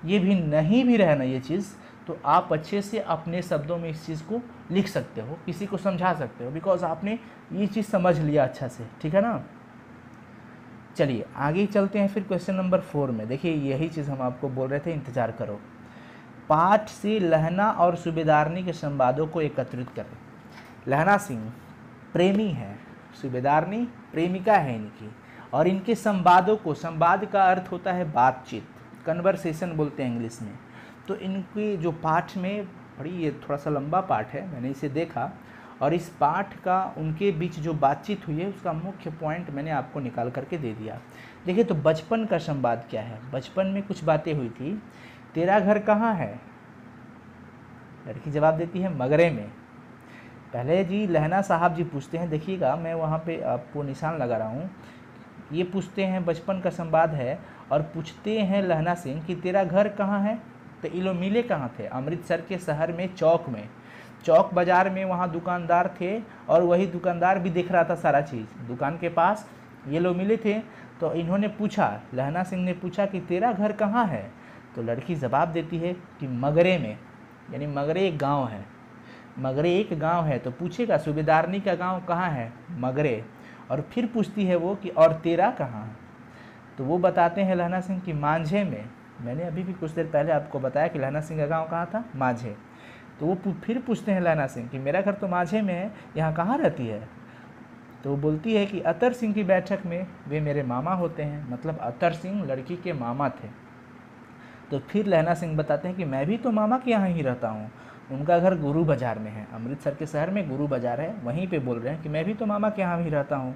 ये भी नहीं भी रहना ये चीज़, तो आप अच्छे से अपने शब्दों में इस चीज़ को लिख सकते हो, किसी को समझा सकते हो, बिकॉज आपने ये चीज़ समझ लिया अच्छा से, ठीक है ना। चलिए आगे चलते हैं फिर क्वेश्चन नंबर 4 में। देखिए यही चीज़ हम आपको बोल रहे थे, इंतज़ार करो। पाठ से लहना और सूबेदारनी के संवादों को एकत्रित करें। लहना सिंह प्रेमी है, सूबेदारनी प्रेमिका है इनकी, और इनके संवादों को, संवाद का अर्थ होता है बातचीत, कन्वर्सेशन बोलते हैं इंग्लिश में। तो इनकी जो पाठ में, बड़ी ये थोड़ा सा लंबा पाठ है, मैंने इसे देखा, और इस पाठ का उनके बीच जो बातचीत हुई है उसका मुख्य पॉइंट मैंने आपको निकाल करके दे दिया। देखिए तो बचपन का संवाद क्या है, बचपन में कुछ बातें हुई थी। तेरा घर कहाँ है? लड़की जवाब देती है मगरे में। पहले जी लहना साहब जी पूछते हैं, देखिएगा मैं वहाँ पे आपको निशान लगा रहा हूँ, ये पूछते हैं, बचपन का संवाद है, और पूछते हैं लहना सिंह कि तेरा घर कहाँ है? तो ये लोग मिले कहाँ थे? अमृतसर के शहर में, चौक बाज़ार में, वहाँ दुकानदार थे और वही दुकानदार भी देख रहा था सारा चीज़, दुकान के पास ये लोग मिले थे। तो इन्होंने पूछा, लहना सिंह ने पूछा कि तेरा घर कहाँ है? तो लड़की जवाब देती है कि मगरे में, यानी मगरे एक गांव है, मगरे एक गांव है। तो पूछेगा सूबेदारनी का गांव कहाँ है? मगरे। और फिर पूछती है वो कि और तेरा कहाँ है? तो वो बताते हैं लहना सिंह की मांझे में। मैंने अभी भी कुछ देर पहले आपको बताया कि लहना सिंह का गाँव कहाँ था? मांझे। तो वो फिर पूछते हैं लहना सिंह कि मेरा घर तो मांझे में है, यहाँ कहाँ रहती है? तो वो बोलती है कि अतर सिंह की बैठक में, वे मेरे मामा होते हैं, मतलब अतर सिंह लड़की के मामा थे। तो फिर लहना सिंह बताते हैं कि मैं भी तो मामा के यहाँ ही रहता हूँ, उनका घर गुरु बाज़ार में है, अमृतसर के शहर में गुरु बाज़ार है, वहीं पे बोल रहे हैं कि मैं भी तो मामा के यहाँ ही रहता हूँ,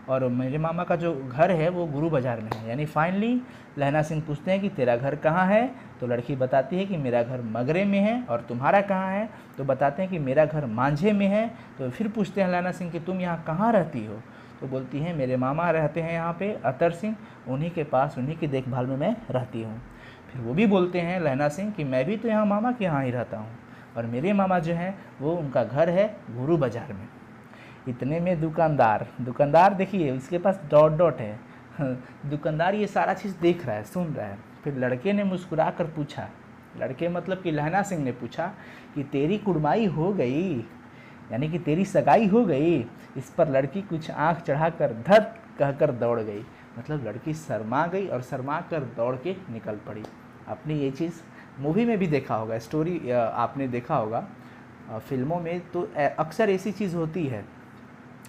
और मेरे मामा का जो घर है वो गुरु बाज़ार में है। यानी फाइनली लहना सिंह पूछते हैं कि तेरा घर कहाँ है? तो लड़की बताती है कि मेरा घर मगरे में है, और तुम्हारा कहाँ है? तो बताते हैं कि मेरा घर मांझे में है। तो फिर पूछते हैं लहना सिंह कि तुम यहाँ कहाँ रहती हो? तो बोलती हैं मेरे मामा रहते हैं यहाँ पे, अतर सिंह, उन्हीं के पास, उन्हीं की देखभाल में मैं रहती हूँ। फिर वो भी बोलते हैं लहना सिंह कि मैं भी तो यहाँ मामा के यहाँ ही रहता हूँ, और मेरे मामा जो हैं वो, उनका घर है गुरु बाज़ार में। इतने में दुकानदार देखिए इसके पास डॉट है, दुकानदार ये सारा चीज़ देख रहा है, सुन रहा है। फिर लड़के ने मुस्कुरा कर पूछा, लड़के मतलब कि लहना सिंह ने पूछा कि तेरी कुड़माई हो गई, यानी कि तेरी सगाई हो गई। इस पर लड़की कुछ आंख चढ़ाकर धत कहकर दौड़ गई, मतलब लड़की शर्मा गई और शर्मा कर दौड़ के निकल पड़ी। आपने ये चीज़ मूवी में भी देखा होगा, स्टोरी आपने देखा होगा फिल्मों में, तो अक्सर ऐसी चीज़ होती है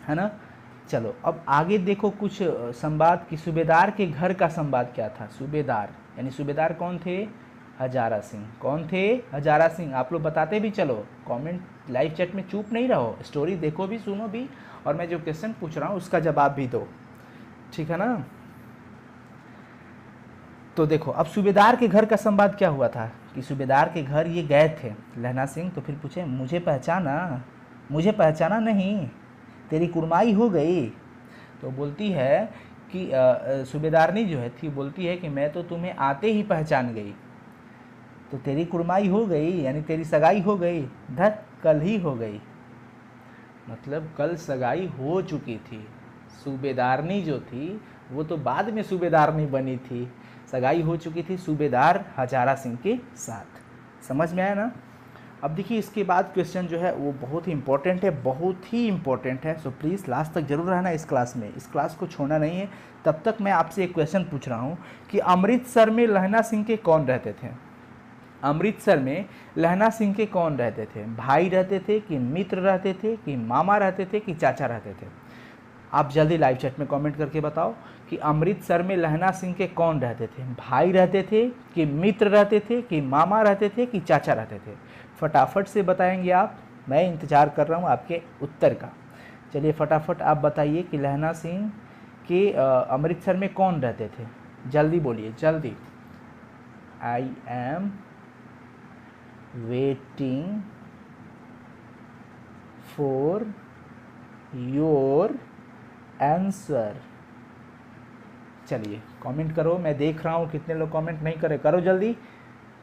ना। चलो अब आगे देखो कुछ संवाद कि सूबेदार के घर का संवाद क्या था। सूबेदार यानी सूबेदार कौन थे? हजारा सिंह। कौन थे? हजारा सिंह। आप लोग बताते भी चलो, कमेंट लाइव चैट में चुप नहीं रहो, स्टोरी देखो भी, सुनो भी, और मैं जो क्वेश्चन पूछ रहा हूँ उसका जवाब भी दो, ठीक है ना। तो देखो अब सूबेदार के घर का संवाद क्या हुआ था कि सूबेदार के घर ये गए थे लहना सिंह, तो फिर पूछे मुझे पहचाना? मुझे पहचाना नहीं, तेरी कुड़माई हो गई। तो बोलती है कि सूबेदारनी जो है थी बोलती है कि मैं तो तुम्हें आते ही पहचान गई। तो तेरी कुड़माई हो गई यानी तेरी सगाई हो गई। धत कल ही हो गई, मतलब कल सगाई हो चुकी थी। सूबेदारनी जो थी वो तो बाद में सूबेदारनी बनी थी, सगाई हो चुकी थी सूबेदार हजारा सिंह के साथ। समझ में आया ना। अब देखिए इसके बाद क्वेश्चन जो है वो बहुत ही इंपॉर्टेंट है, बहुत ही इंपॉर्टेंट है। सो प्लीज़ लास्ट तक जरूर रहना इस क्लास में, इस क्लास को छोड़ना नहीं है। तब तक मैं आपसे एक क्वेश्चन पूछ रहा हूँ कि अमृतसर में लहना सिंह के कौन रहते थे? अमृतसर में लहना सिंह के कौन रहते थे? भाई रहते थे कि मित्र रहते थे कि मामा रहते थे कि चाचा रहते थे? आप जल्दी लाइव चैट में कमेंट करके बताओ कि अमृतसर में लहना सिंह के कौन रहते थे? भाई रहते थे कि मित्र रहते थे कि मामा रहते थे कि चाचा रहते थे? फटाफट से बताएंगे आप, मैं इंतज़ार कर रहा हूँ आपके उत्तर का। चलिए फटाफट आप बताइए कि लहना सिंह के अमृतसर में कौन रहते थे? जल्दी बोलिए जल्दी। I am waiting for your answer. चलिए कमेंट करो, मैं देख रहा हूँ कितने लोग कमेंट नहीं करे, करो जल्दी।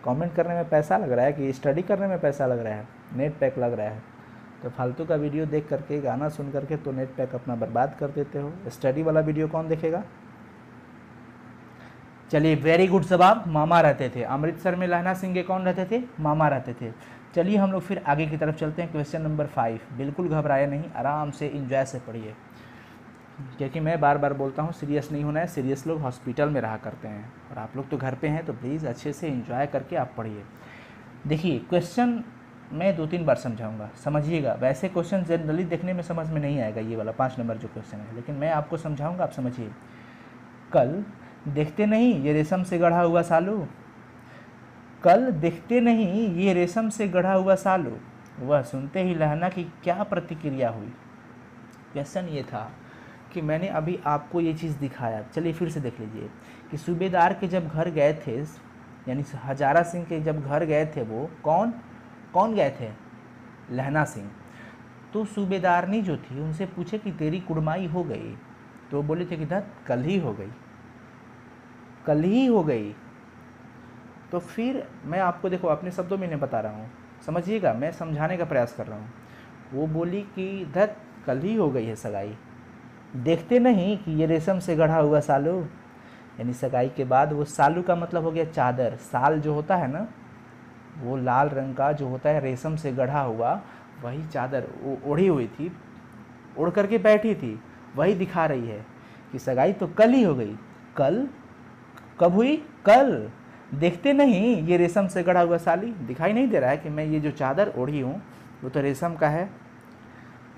कमेंट करने में पैसा लग रहा है कि स्टडी करने में पैसा लग रहा है? नेट पैक लग रहा है। तो फालतू का वीडियो देख करके, गाना सुन करके तो नेट पैक अपना बर्बाद कर देते हो। स्टडी वाला वीडियो कौन देखेगा? चलिए वेरी गुड जवाब, मामा रहते थे। अमृतसर में लहना सिंह के कौन रहते थे? मामा रहते थे। चलिए हम लोग फिर आगे की तरफ चलते हैं। Question number 5। बिल्कुल घबराए नहीं, आराम से इंजॉय से पढ़िए, क्योंकि मैं बार बार बोलता हूँ सीरियस नहीं होना है। सीरियस लोग हॉस्पिटल में रहा करते हैं और आप लोग तो घर पे हैं, तो प्लीज़ अच्छे से एंजॉय करके आप पढ़िए। देखिए क्वेश्चन मैं 2-3 बार समझाऊंगा, समझिएगा। वैसे क्वेश्चन जनरली देखने में समझ में नहीं आएगा, ये वाला 5 नंबर जो क्वेश्चन है, लेकिन मैं आपको समझाऊंगा, आप समझिए। कल देखते नहीं ये रेशम से गढ़ा हुआ सालू, कल देखते नहीं ये रेशम से गढ़ा हुआ सालू, वह सुनते ही लहना की क्या प्रतिक्रिया हुई। क्वेश्चन ये था कि मैंने अभी आपको ये चीज़ दिखाया, चलिए फिर से देख लीजिए कि सूबेदार के जब घर गए थे, यानी हजारा सिंह के जब घर गए थे, वो कौन कौन गए थे? लहना सिंह। तो सूबेदारनी जो थी उनसे पूछे कि तेरी कुड़माई हो गई, तो बोले थे कि धत कल ही हो गई, कल ही हो गई। तो फिर मैं आपको देखो अपने शब्दों में नहीं बता रहा हूँ, समझिएगा, मैं समझाने का प्रयास कर रहा हूँ। वो बोली कि धत कल ही हो गई है सगाई, देखते नहीं कि ये रेशम से गढ़ा हुआ सालू, यानी सगाई के बाद वो सालू का मतलब हो गया चादर। साल जो होता है ना, वो लाल रंग का जो होता है रेशम से गढ़ा हुआ, वही चादर ओढ़ी हुई थी, उड़ करके बैठी थी, वही दिखा रही है कि सगाई तो कल ही हो गई। कल कब हुई? कल। देखते नहीं ये रेशम से गढ़ा हुआ साली, दिखाई नहीं दे रहा है कि मैं ये जो चादर ओढ़ी हूँ वो तो रेशम का है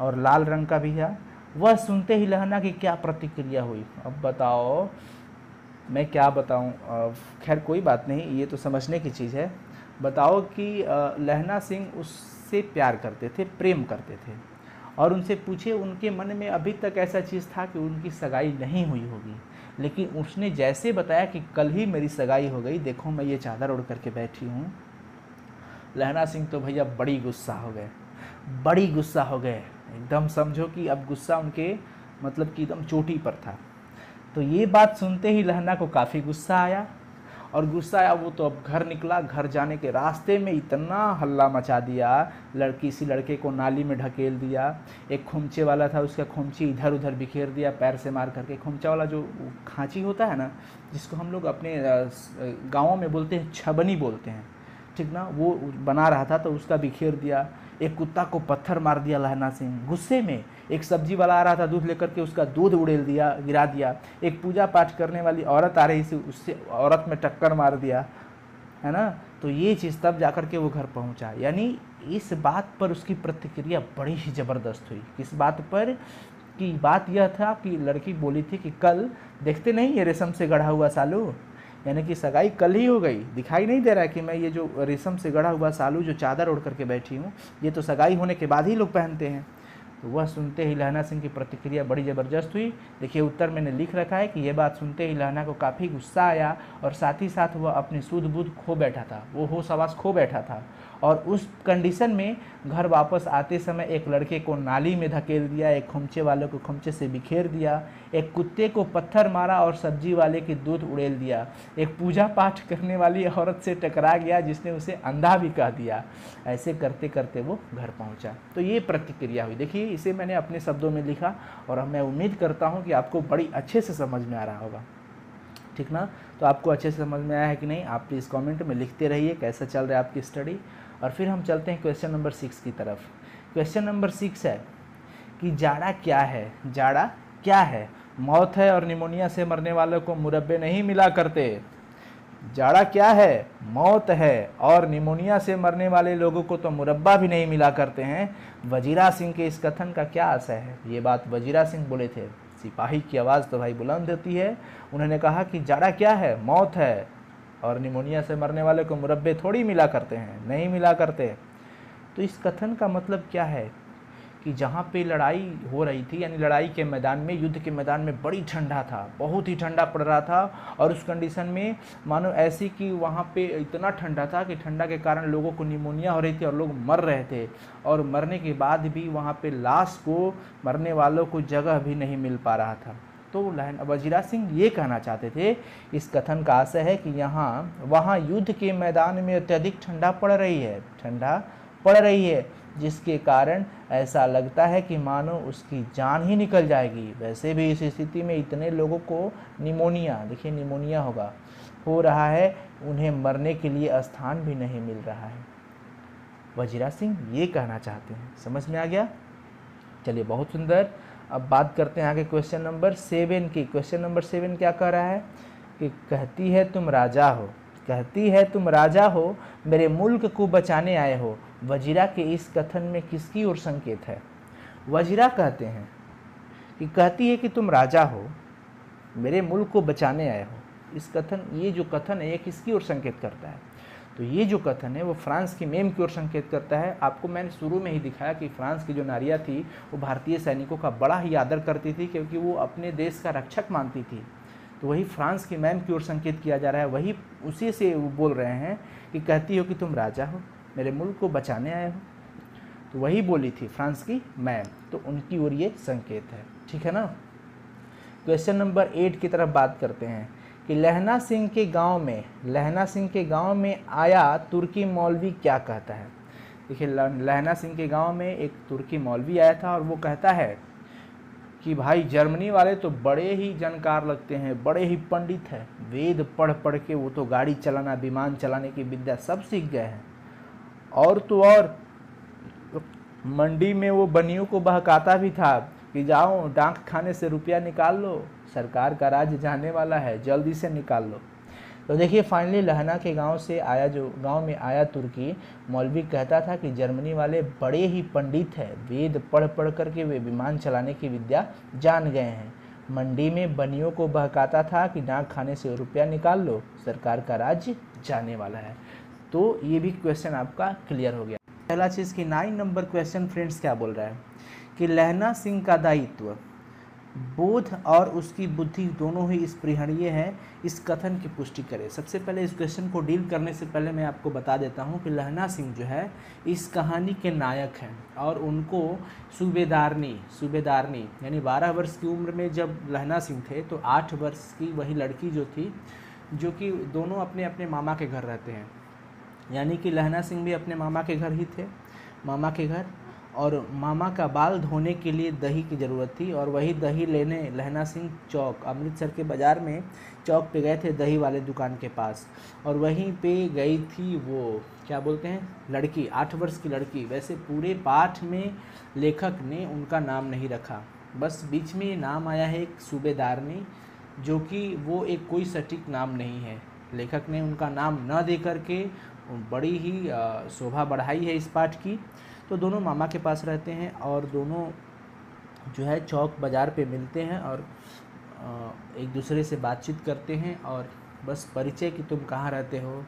और लाल रंग का भी है। वह सुनते ही लहना की क्या प्रतिक्रिया हुई। अब बताओ मैं क्या बताऊं, खैर कोई बात नहीं, ये तो समझने की चीज़ है। बताओ कि लहना सिंह उससे प्यार करते थे, प्रेम करते थे, और उनसे पूछे उनके मन में अभी तक ऐसा चीज़ था कि उनकी सगाई नहीं हुई होगी, लेकिन उसने जैसे बताया कि कल ही मेरी सगाई हो गई, देखो मैं ये चादर ओढ़ करके बैठी हूँ, लहना सिंह तो भैया बड़ी गुस्सा हो गए, बड़ी गुस्सा हो गए, एकदम समझो कि अब गुस्सा उनके मतलब कि एकदम चोटी पर था। तो ये बात सुनते ही लहना को काफ़ी गुस्सा आया और गुस्सा आया वो तो अब घर निकला, घर जाने के रास्ते में इतना हल्ला मचा दिया, किसी लड़के को नाली में ढकेल दिया, एक खोमचे वाला था उसका खोमची इधर उधर बिखेर दिया पैर से मार करके। खोमचा वाला जो खांची होता है ना, जिसको हम लोग अपने गाँवों में बोलते हैं छबनी बोलते हैं, ठीक ना, वो बना रहा था तो उसका बिखेर दिया। एक कुत्ता को पत्थर मार दिया लहना सिंह गुस्से में। एक सब्जी वाला आ रहा था दूध लेकर के, उसका दूध उड़ेल दिया, गिरा दिया। एक पूजा पाठ करने वाली औरत आ रही थी, उससे औरत में टक्कर मार दिया, है ना। तो ये चीज़ तब जाकर के वो घर पहुंचा। यानी इस बात पर उसकी प्रतिक्रिया बड़ी ही ज़बरदस्त हुई। किस बात पर? कि बात यह था कि लड़की बोली थी कि कल देखते नहीं ये रेशम से गढ़ा हुआ सालू, यानी कि सगाई कल ही हो गई। दिखाई नहीं दे रहा है कि मैं ये जो रेशम से गढ़ा हुआ सालू जो चादर ओढ़ करके बैठी हूँ, ये तो सगाई होने के बाद ही लोग पहनते हैं। तो वह सुनते ही लहना सिंह की प्रतिक्रिया बड़ी ज़बरदस्त हुई। देखिए उत्तर मैंने लिख रखा है कि यह बात सुनते ही लहना को काफ़ी गुस्सा आया और साथ ही साथ वह अपनी सूझ बूझ खो बैठा था, वो होश आवास खो बैठा था। और उस कंडीशन में घर वापस आते समय एक लड़के को नाली में धकेल दिया, एक खोमचे वाले को खोमचे से बिखेर दिया, एक कुत्ते को पत्थर मारा और सब्जी वाले की दूध उड़ेल दिया, एक पूजा पाठ करने वाली औरत से टकरा गया जिसने उसे अंधा भी कह दिया। ऐसे करते करते वो घर पहुंचा। तो ये प्रतिक्रिया हुई। देखिए इसे मैंने अपने शब्दों में लिखा और मैं उम्मीद करता हूं कि आपको बड़ी अच्छे से समझ में आ रहा होगा, ठीक ना। तो आपको अच्छे से समझ में आया है कि नहीं, आप प्लीज़ कमेंट में लिखते रहिए कैसा चल रहा है आपकी स्टडी। और फिर हम चलते हैं क्वेश्चन नंबर 6 की तरफ। क्वेश्चन नंबर 6 है कि जाड़ा क्या है? जाड़ा क्या है? मौत है और निमोनिया से मरने वालों को मुरब्बे नहीं मिला करते। जाड़ा क्या है? मौत है और निमोनिया से मरने वाले लोगों को तो मुरब्बा भी नहीं मिला करते हैं। वजीरा सिंह के इस कथन का क्या आशय है? ये बात वजीरा सिंह बोले थे। सिपाही की आवाज़ तो भाई बुलंद होती है। उन्होंने कहा कि जाड़ा क्या है? मौत है और निमोनिया से मरने वाले को मुरब्बे थोड़ी मिला करते हैं, नहीं मिला करते। तो इस कथन का मतलब क्या है कि जहाँ पे लड़ाई हो रही थी, यानी लड़ाई के मैदान में, युद्ध के मैदान में बड़ी ठंडा था, बहुत ही ठंडा पड़ रहा था। और उस कंडीशन में मानो ऐसी कि वहाँ पे इतना ठंडा था कि ठंडा के कारण लोगों को निमोनिया हो रही थी और लोग मर रहे थे। और मरने के बाद भी वहाँ पे लाश को, मरने वालों को जगह भी नहीं मिल पा रहा था। तो वजीरा सिंह ये कहना चाहते थे, इस कथन का आशय है कि वहाँ युद्ध के मैदान में अत्यधिक ठंडा पड़ रही है, जिसके कारण ऐसा लगता है कि मानो उसकी जान ही निकल जाएगी। वैसे भी इस स्थिति में इतने लोगों को निमोनिया, देखिए निमोनिया हो रहा है, उन्हें मरने के लिए स्थान भी नहीं मिल रहा है। वजीरा सिंह ये कहना चाहते हैं। समझ में आ गया? चलिए बहुत सुंदर। अब बात करते हैं आगे क्वेश्चन नंबर 7 की। क्वेश्चन नंबर 7 क्या कह रहा है कि कहती है तुम राजा हो, मेरे मुल्क को बचाने आए हो। वजीरा के इस कथन में किसकी ओर संकेत है? वजीरा कहते हैं कि कहती है कि तुम राजा हो, मेरे मुल्क को बचाने आए हो। इस कथन, ये जो कथन है ये किसकी ओर संकेत करता है? तो ये जो कथन है वो फ्रांस की मेम की ओर संकेत करता है। आपको मैंने शुरू में ही दिखाया कि फ्रांस की जो नारियाँ थी वो भारतीय सैनिकों का बड़ा ही आदर करती थी, क्योंकि वो अपने देश का रक्षक मानती थी। तो वही फ्रांस की मैम की ओर संकेत किया जा रहा है, वही उसी से वो बोल रहे हैं कि कहती हो कि तुम राजा हो, मेरे मुल्क को बचाने आए हो। तो वही बोली थी फ्रांस की मैम, तो उनकी ओर ये संकेत है, ठीक है ना। क्वेश्चन नंबर 8 की तरफ बात करते हैं कि लहना सिंह के गांव में आया तुर्की मौलवी क्या कहता है। देखिए लहना सिंह के गांव में एक तुर्की मौलवी आया था और वो कहता है कि भाई जर्मनी वाले तो बड़े ही जानकार लगते हैं, बड़े ही पंडित हैं, वेद पढ़ पढ़ के वो तो गाड़ी चलाना, विमान चलाने की विद्या सब सीख गए हैं। और तो और मंडी में वो बनियों को बहकाता भी था कि जाओ डाक खाने से रुपया निकाल लो, सरकार का राज जाने वाला है, जल्दी से निकाल लो। तो देखिए फाइनली लहना के गांव में आया तुर्की मौलवी कहता था कि जर्मनी वाले बड़े ही पंडित हैं, वेद पढ़ पढ़ करके वे विमान चलाने की विद्या जान गए हैं। मंडी में बनियों को बहकाता था कि डाक खाने से रुपया निकाल लो, सरकार का राज जाने वाला है। तो ये भी क्वेश्चन आपका क्लियर हो गया। पहला चीज़ कि 9 नंबर क्वेश्चन फ्रेंड्स क्या बोल रहा है कि लहना सिंह का दायित्व बोध और उसकी बुद्धि दोनों ही स्पृहणीय है, इस कथन की पुष्टि करें। सबसे पहले इस क्वेश्चन को डील करने से पहले मैं आपको बता देता हूं कि लहना सिंह जो है इस कहानी के नायक हैं और उनको सूबेदारनी यानी 12 वर्ष की उम्र में जब लहना सिंह थे तो 8 वर्ष की वही लड़की जो थी जो कि दोनों अपने अपने मामा के घर रहते हैं। यानी कि लहना सिंह भी अपने मामा के घर ही थे, मामा के घर, और मामा का बाल धोने के लिए दही की ज़रूरत थी, और वही दही लेने लहना सिंह चौक, अमृतसर के बाज़ार में चौक पे गए थे दही वाले दुकान के पास, और वहीं पे गई थी वो क्या बोलते हैं लड़की, 8 वर्ष की लड़की। वैसे पूरे पाठ में लेखक ने उनका नाम नहीं रखा, बस बीच में नाम आया है एक सूबेदारनी, जो कि वो एक कोई सटीक नाम नहीं है। लेखक ने उनका नाम न दे करके बड़ी ही शोभा बढ़ाई है इस पाठ की। तो दोनों मामा के पास रहते हैं और दोनों जो है चौक बाज़ार पे मिलते हैं और एक दूसरे से बातचीत करते हैं, और बस परिचय कि तुम कहाँ रहते हो,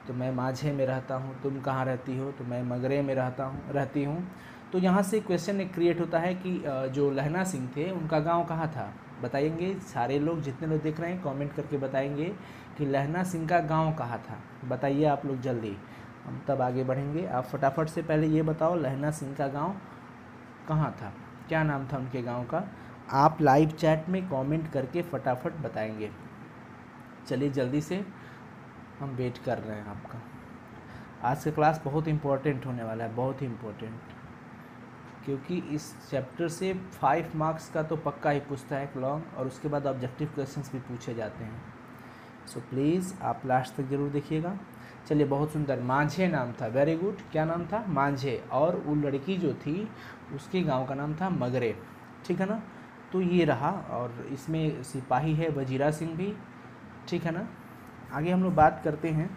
तो मैं माझे में रहता हूँ। तुम कहाँ रहती हो, तो मैं मगरे में रहती हूँ। तो यहाँ से क्वेश्चन एक क्रिएट होता है कि जो लहना सिंह थे उनका गांव कहाँ था। बताएंगे सारे लोग, जितने लोग देख रहे हैं कमेंट करके बताएंगे कि लहना सिंह का गांव कहाँ था। बताइए आप लोग जल्दी, हम तब आगे बढ़ेंगे। आप फटाफट से पहले ये बताओ लहना सिंह का गांव कहाँ था, क्या नाम था उनके गांव का। आप लाइव चैट में कमेंट करके फटाफट बताएंगे। चलिए जल्दी से, हम वेट कर रहे हैं आपका। आज का क्लास बहुत इम्पोर्टेंट होने वाला है, बहुत ही इम्पोर्टेंट, क्योंकि इस चैप्टर से 5 मार्क्स का तो पक्का ही पूछता है एक लॉन्ग, और उसके बाद ऑब्जेक्टिव क्वेश्चंस भी पूछे जाते हैं। सो प्लीज़ आप लास्ट तक ज़रूर देखिएगा। चलिए बहुत सुंदर, माझे नाम था, वेरी गुड। क्या नाम था? माझे। और वो लड़की जो थी उसके गांव का नाम था मगरे, ठीक है ना। तो ये रहा, और इसमें सिपाही है वजीरा सिंह भी, ठीक है ना। आगे हम लोग बात करते हैं।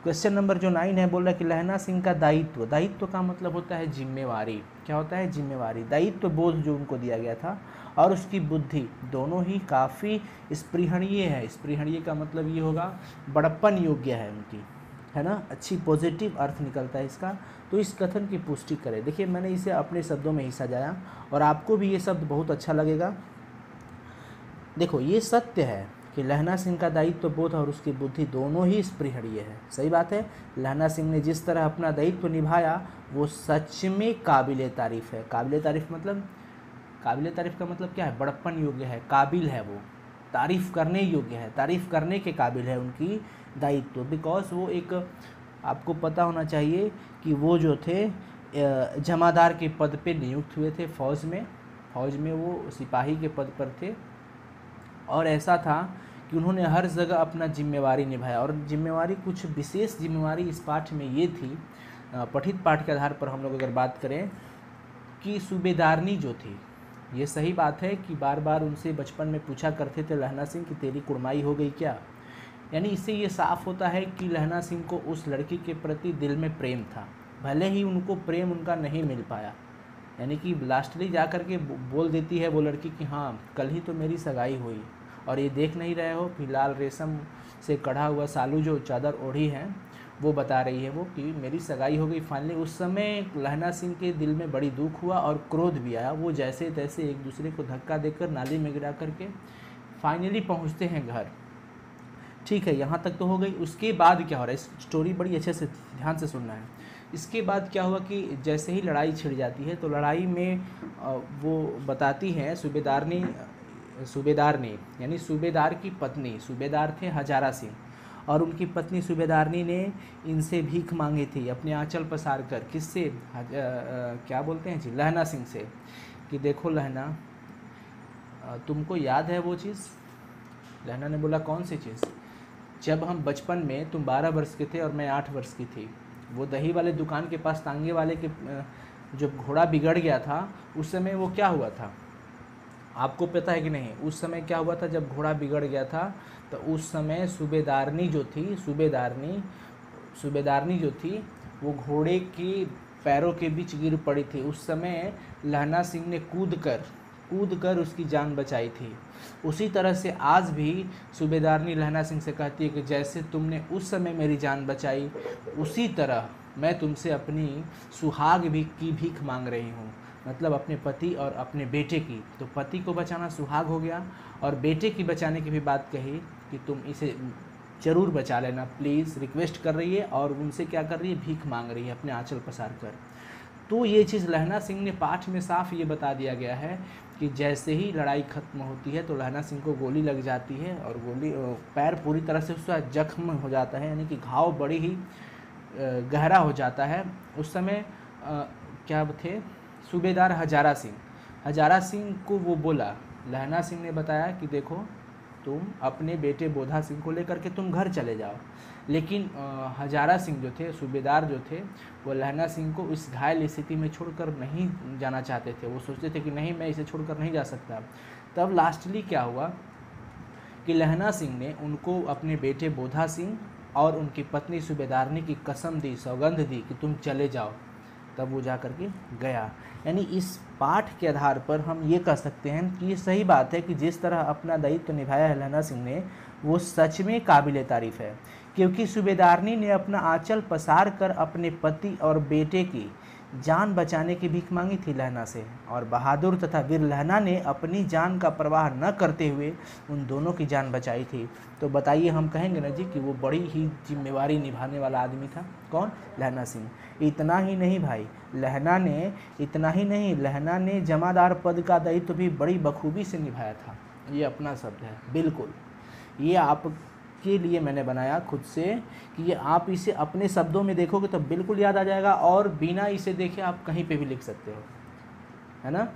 क्वेश्चन नंबर जो 9 है, बोल रहा है कि लहना सिंह का दायित्व। दायित्व का मतलब होता है जिम्मेवारी। क्या होता है? जिम्मेवारी। दायित्व बोझ जो उनको दिया गया था, और उसकी बुद्धि, दोनों ही काफ़ी स्पृहणीय है। स्पृहणीय का मतलब ये होगा बड़प्पन योग्य है उनकी, है ना। अच्छी पॉजिटिव अर्थ निकलता है इसका। तो इस कथन की पुष्टि करें। देखिए मैंने इसे अपने शब्दों में ही सजाया, और आपको भी ये शब्द बहुत अच्छा लगेगा। देखो ये सत्य है कि लहना सिंह का दायित्व बोध और उसकी बुद्धि दोनों ही स्पृहणीय है। सही बात है। लहना सिंह ने जिस तरह अपना दायित्व निभाया वो सच में काबिल तारीफ़ है। काबिल तारीफ़ मतलब, काबिल तारीफ़ का मतलब क्या है? बड़प्पन योग्य है, काबिल है, वो तारीफ़ करने योग्य है, तारीफ़ करने के काबिल है उनकी दायित्व। बिकॉज वो एक, आपको पता होना चाहिए कि वो जो थे जमादार के पद पे नियुक्त हुए थे फौज में वो सिपाही के पद पर थे, और ऐसा था कि उन्होंने हर जगह अपना जिम्मेवारी निभाया। और जिम्मेवारी, कुछ विशेष जिम्मेवारी इस पाठ में ये थी, पठित पाठ के आधार पर हम लोग अगर बात करें, कि सूबेदारनी जो थी, ये सही बात है कि बार बार उनसे बचपन में पूछा करते थे लहना सिंह कि तेरी कुड़माई हो गई क्या। यानी इससे ये साफ होता है कि लहना सिंह को उस लड़की के प्रति दिल में प्रेम था, भले ही उनको प्रेम उनका नहीं मिल पाया। यानी कि लास्टली जा कर के बोल देती है वो लड़की कि हाँ कल ही तो मेरी सगाई हुई, और ये देख नहीं रहे हो फिलहाल रेशम से कढ़ा हुआ सालू जो चादर ओढ़ी है वो बता रही है वो कि मेरी सगाई हो गई फाइनली। उस समय लहना सिंह के दिल में बड़ी दुख हुआ और क्रोध भी आया। वो जैसे तैसे एक दूसरे को धक्का देकर नाली में गिरा करके फाइनली पहुंचते हैं घर। ठीक है, यहाँ तक तो हो गई। उसके बाद क्या हो रहा है, इस स्टोरी बड़ी अच्छे से ध्यान से सुनना है। इसके बाद क्या हुआ कि जैसे ही लड़ाई छिड़ जाती है तो लड़ाई में वो बताती है सूबेदार ने यानी सूबेदार की पत्नी, सूबेदार थे हजारा सिंह, और उनकी पत्नी सूबेदारनी ने इनसे भीख मांगी थी अपने आंचल पसार कर। किससे? क्या बोलते हैं जी, लहना सिंह से, कि देखो लहना तुमको याद है वो चीज़? लहना ने बोला कौन सी चीज़? जब हम बचपन में, तुम 12 वर्ष के थे और मैं 8 वर्ष की थी, वो दही वाले दुकान के पास तांगे वाले के जब घोड़ा बिगड़ गया था उस समय वो क्या हुआ था आपको पता है कि नहीं? उस समय क्या हुआ था जब घोड़ा बिगड़ गया था? तो उस समय सूबेदारनी जो थी, सूबेदारनी जो थी वो घोड़े के पैरों के बीच गिर पड़ी थी। उस समय लहना सिंह ने कूद कर उसकी जान बचाई थी। उसी तरह से आज भी सूबेदारनी लहना सिंह से कहती है कि जैसे तुमने उस समय मेरी जान बचाई, उसी तरह मैं तुमसे अपनी सुहाग भी की भीख मांग रही हूँ। मतलब अपने पति और अपने बेटे की। तो पति को बचाना सुहाग हो गया, और बेटे की बचाने की भी बात कही कि तुम इसे ज़रूर बचा लेना प्लीज़, रिक्वेस्ट कर रही है। और उनसे क्या कर रही है? भीख मांग रही है अपने आंचल पसार कर। तो ये चीज़ लहना सिंह ने पाठ में साफ ये बता दिया गया है कि जैसे ही लड़ाई खत्म होती है तो लहना सिंह को गोली लग जाती है और गोली पैर पूरी तरह से उसका जख्म हो जाता है, यानी कि घाव बड़ी ही गहरा हो जाता है। उस समय क्या थे, सूबेदार हजारा सिंह, हजारा सिंह को वो बोला, लहना सिंह ने बताया कि देखो तुम अपने बेटे बोधा सिंह को लेकर के तुम घर चले जाओ। लेकिन हजारा सिंह जो थे, सूबेदार जो थे, वो लहना सिंह को इस घायल स्थिति में छोड़कर नहीं जाना चाहते थे। वो सोचते थे कि नहीं, मैं इसे छोड़कर नहीं जा सकता। तब लास्टली क्या हुआ कि लहना सिंह ने उनको अपने बेटे बोधा सिंह और उनकी पत्नी सूबेदारनी की कसम दी, सौगंध दी कि तुम चले जाओ। तब वो जा कर के गया। यानी इस पाठ के आधार पर हम ये कह सकते हैं कि ये सही बात है कि जिस तरह अपना दायित्व निभाया है लहना सिंह ने, वो सच में काबिल तारीफ़ है, क्योंकि सूबेदारनी ने अपना आंचल पसार कर अपने पति और बेटे की जान बचाने की भीख मांगी थी लहना से, और बहादुर तथा वीर लहना ने अपनी जान का परवाह न करते हुए उन दोनों की जान बचाई थी। तो बताइए, हम कहेंगे ना जी कि वो बड़ी ही जिम्मेवारी निभाने वाला आदमी था। कौन? लहना सिंह। इतना ही नहीं भाई, लहना ने जमादार पद का दायित्व भी बड़ी बखूबी से निभाया था। ये अपना शब्द है, बिल्कुल ये आपके लिए मैंने बनाया खुद से कि ये आप इसे अपने शब्दों में देखोगे तो बिल्कुल याद आ जाएगा, और बिना इसे देखे आप कहीं पे भी लिख सकते हो, है ना।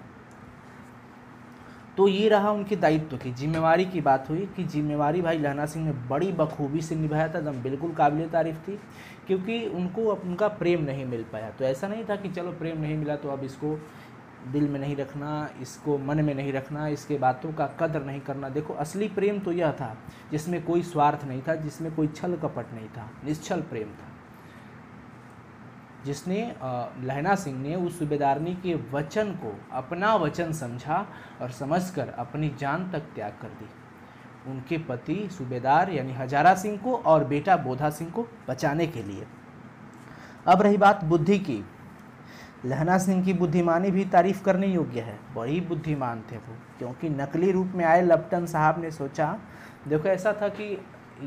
तो ये रहा उनके दायित्व की, जिम्मेवारी की बात हुई कि जिम्मेवारी भाई लहना सिंह ने बड़ी बखूबी से निभाया था, एकदम बिल्कुल काबिल तारीफ़ थी, क्योंकि उनको उनका प्रेम नहीं मिल पाया। तो ऐसा नहीं था कि चलो प्रेम नहीं मिला तो अब इसको दिल में नहीं रखना, इसको मन में नहीं रखना, इसके बातों का कदर नहीं करना। देखो, असली प्रेम तो यह था जिसमें कोई स्वार्थ नहीं था, जिसमें कोई छल कपट नहीं था, निश्छल प्रेम था, जिसने लहना सिंह ने उस सूबेदारनी के वचन को अपना वचन समझा और समझकर अपनी जान तक त्याग कर दी, उनके पति सूबेदार यानी हजारा सिंह को और बेटा बोधा सिंह को बचाने के लिए। अब रही बात बुद्धि की, लहना सिंह की बुद्धिमानी भी तारीफ करने योग्य है, बड़ी बुद्धिमान थे वो, क्योंकि नकली रूप में आए लप्टन साहब ने सोचा, देखो ऐसा था कि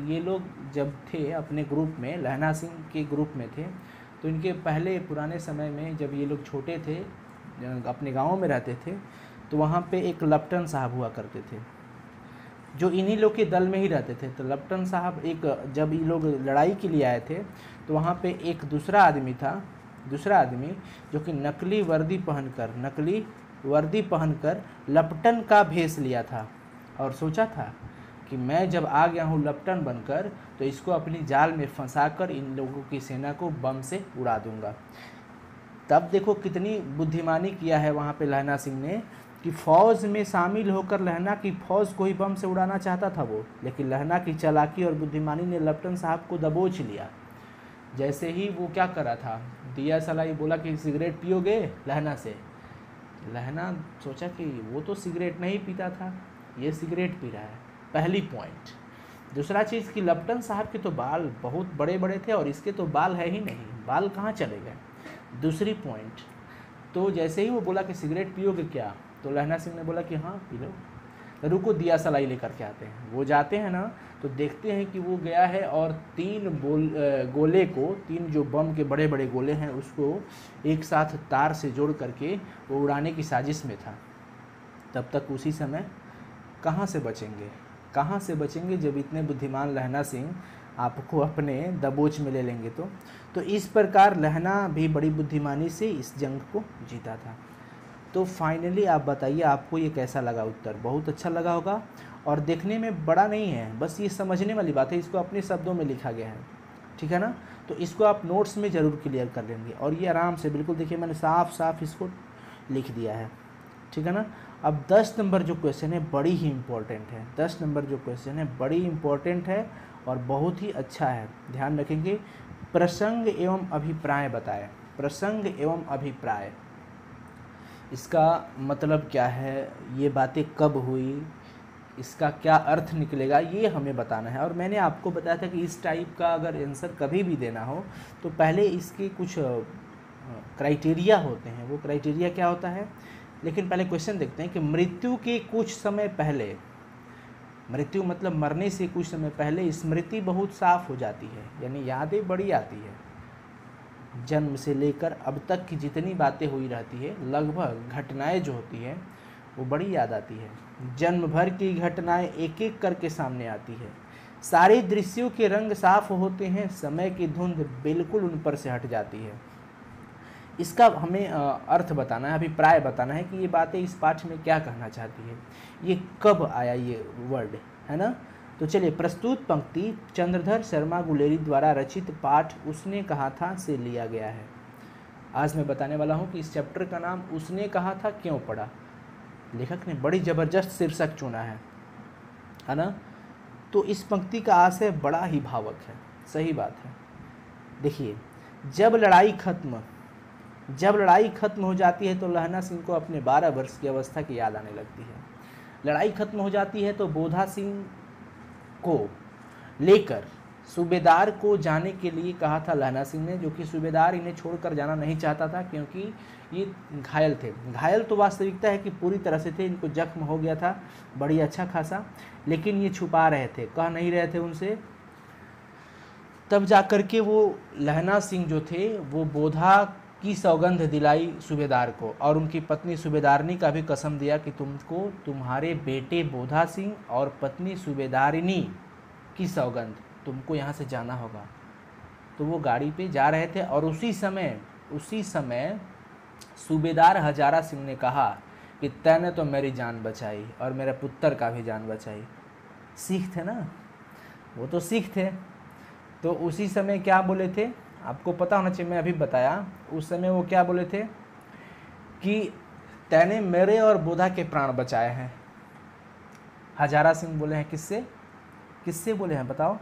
ये लोग जब थे अपने ग्रुप में, लहना सिंह के ग्रुप में थे, तो इनके पहले पुराने समय में जब ये लोग छोटे थे, अपने गाँव में रहते थे, तो वहाँ पे एक लप्टन साहब हुआ करते थे जो इन्हीं लोग के दल में ही रहते थे। तो लप्टन साहब जब ये लोग लड़ाई के लिए आए थे तो वहाँ पे एक दूसरा आदमी जो कि नकली वर्दी पहनकर लपटन का भेष लिया था और सोचा था कि मैं जब आ गया हूँ लपटन बनकर तो इसको अपनी जाल में फंसाकर इन लोगों की सेना को बम से उड़ा दूंगा। तब देखो कितनी बुद्धिमानी किया है वहाँ पे लहना सिंह ने कि फौज में शामिल होकर लहना की फौज को ही बम से उड़ाना चाहता था वो, लेकिन लहना की चालाकी और बुद्धिमानी ने लपटन साहब को दबोच लिया। जैसे ही वो क्या करा था, दिया सलाई बोला कि सिगरेट पियोगे लहना से, लहना सोचा कि वो तो सिगरेट नहीं पीता था, ये सिगरेट पी रहा है, पहली पॉइंट। दूसरा चीज़ कि लपटन साहब के तो बाल बहुत बड़े बड़े थे और इसके तो बाल है ही नहीं, बाल कहाँ चले गए, दूसरी पॉइंट। तो जैसे ही वो बोला कि सिगरेट पियोगे क्या, तो लहना सिंह ने बोला कि हाँ पी लो, रुको दिया सलाई लेकर के आते हैं। वो जाते हैं ना तो देखते हैं कि वो गया है और तीन जो बम के बड़े बड़े गोले हैं उसको एक साथ तार से जोड़ करके वो उड़ाने की साजिश में था। तब तक उसी समय कहाँ से बचेंगे जब इतने बुद्धिमान लहना सिंह आपको अपने दबोच में ले लेंगे। तो इस प्रकार लहना भी बड़ी बुद्धिमानी से इस जंग को जीता था। तो फाइनली आप बताइए आपको ये कैसा लगा उत्तर। बहुत अच्छा लगा होगा और देखने में बड़ा नहीं है, बस ये समझने वाली बात है, इसको अपने शब्दों में लिखा गया है, ठीक है ना। तो इसको आप नोट्स में ज़रूर क्लियर कर लेंगे और ये आराम से बिल्कुल देखिए मैंने साफ साफ इसको लिख दिया है, ठीक है ना। अब 10 नंबर जो क्वेश्चन है बड़ी ही इम्पोर्टेंट है, 10 नंबर जो क्वेश्चन है बड़ी इम्पोर्टेंट है और बहुत ही अच्छा है, ध्यान रखेंगे। प्रसंग एवं अभिप्राय बताएं, प्रसंग एवं अभिप्राय, इसका मतलब क्या है, ये बातें कब हुई, इसका क्या अर्थ निकलेगा, ये हमें बताना है। और मैंने आपको बताया था कि इस टाइप का अगर आंसर कभी भी देना हो तो पहले इसके कुछ क्राइटेरिया होते हैं। वो क्राइटेरिया क्या होता है, लेकिन पहले क्वेश्चन देखते हैं कि मृत्यु के कुछ समय पहले, मृत्यु मतलब मरने से कुछ समय पहले स्मृति बहुत साफ हो जाती है, यानी यादें बड़ी आती है। जन्म से लेकर अब तक की जितनी बातें हुई रहती है, लगभग घटनाएं जो होती है वो बड़ी याद आती है। जन्म भर की घटनाएं एक एक करके सामने आती है, सारे दृश्यों के रंग साफ होते हैं, समय की धुंध बिल्कुल उन पर से हट जाती है। इसका हमें अर्थ बताना है, अभिप्राय बताना है कि ये बातें इस पाठ में क्या कहना चाहती है, ये कब आया ये वर्ड, है ना। तो चलिए, प्रस्तुत पंक्ति चंद्रधर शर्मा गुलेरी द्वारा रचित पाठ उसने कहा था से लिया गया है। आज मैं बताने वाला हूँ कि इस चैप्टर का नाम उसने कहा था क्यों पड़ा। लेखक ने बड़ी ज़बरदस्त शीर्षक चुना है ना। तो इस पंक्ति का आशय बड़ा ही भावुक है, सही बात है। देखिए, जब लड़ाई खत्म हो जाती है तो लहना सिंह को अपने 12 वर्ष की अवस्था की याद आने लगती है। लड़ाई खत्म हो जाती है तो बोधा सिंह को लेकर सूबेदार को जाने के लिए कहा था लहना सिंह ने, जो कि सूबेदार इन्हें छोड़कर जाना नहीं चाहता था क्योंकि ये घायल थे। घायल तो वास्तविकता है कि पूरी तरह से थे, इनको जख्म हो गया था बड़ी अच्छा खासा, लेकिन ये छुपा रहे थे, कह नहीं रहे थे उनसे। तब जाकर के वो लहना सिंह जो थे वो बोधा की सौगंध दिलाई सूबेदार को, और उनकी पत्नी सूबेदारनी का भी कसम दिया कि तुमको तुम्हारे बेटे बोधा सिंह और पत्नी सूबेदारिनी की सौगंध, तुमको यहाँ से जाना होगा। तो वो गाड़ी पे जा रहे थे और उसी समय सूबेदार हजारा सिंह ने कहा कि तैने तो मेरी जान बचाई और मेरे पुत्र का भी जान बचाई। सिख थे ना, वो तो सिख थे। तो उसी समय क्या बोले थे, आपको पता होना चाहिए, मैं अभी बताया। उस समय वो क्या बोले थे कि तैने मेरे और बोधा के प्राण बचाए हैं। हजारा सिंह बोले हैं किससे बोले हैं बताओ?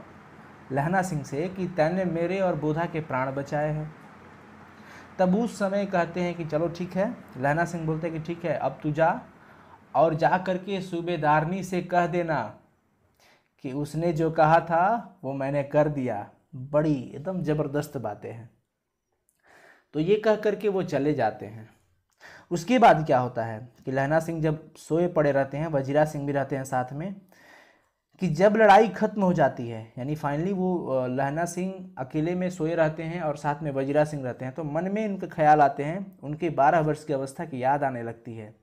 लहना सिंह से, कि तैने मेरे और बोधा के प्राण बचाए हैं। तब उस समय कहते हैं कि चलो ठीक है, लहना सिंह बोलते हैं कि ठीक है, अब तू जा और जा करके सूबेदारनी से कह देना कि उसने जो कहा था वो मैंने कर दिया। बड़ी एकदम ज़बरदस्त बातें हैं। तो ये कह करके वो चले जाते हैं। उसके बाद क्या होता है कि लहना सिंह जब सोए पड़े रहते हैं, वजीरा सिंह भी रहते हैं साथ में, कि जब लड़ाई खत्म हो जाती है, यानी फाइनली वो लहना सिंह अकेले में सोए रहते हैं और साथ में वजीरा सिंह रहते हैं, तो मन में उनके ख्याल आते हैं, उनके 12 वर्ष की अवस्था की याद आने लगती है।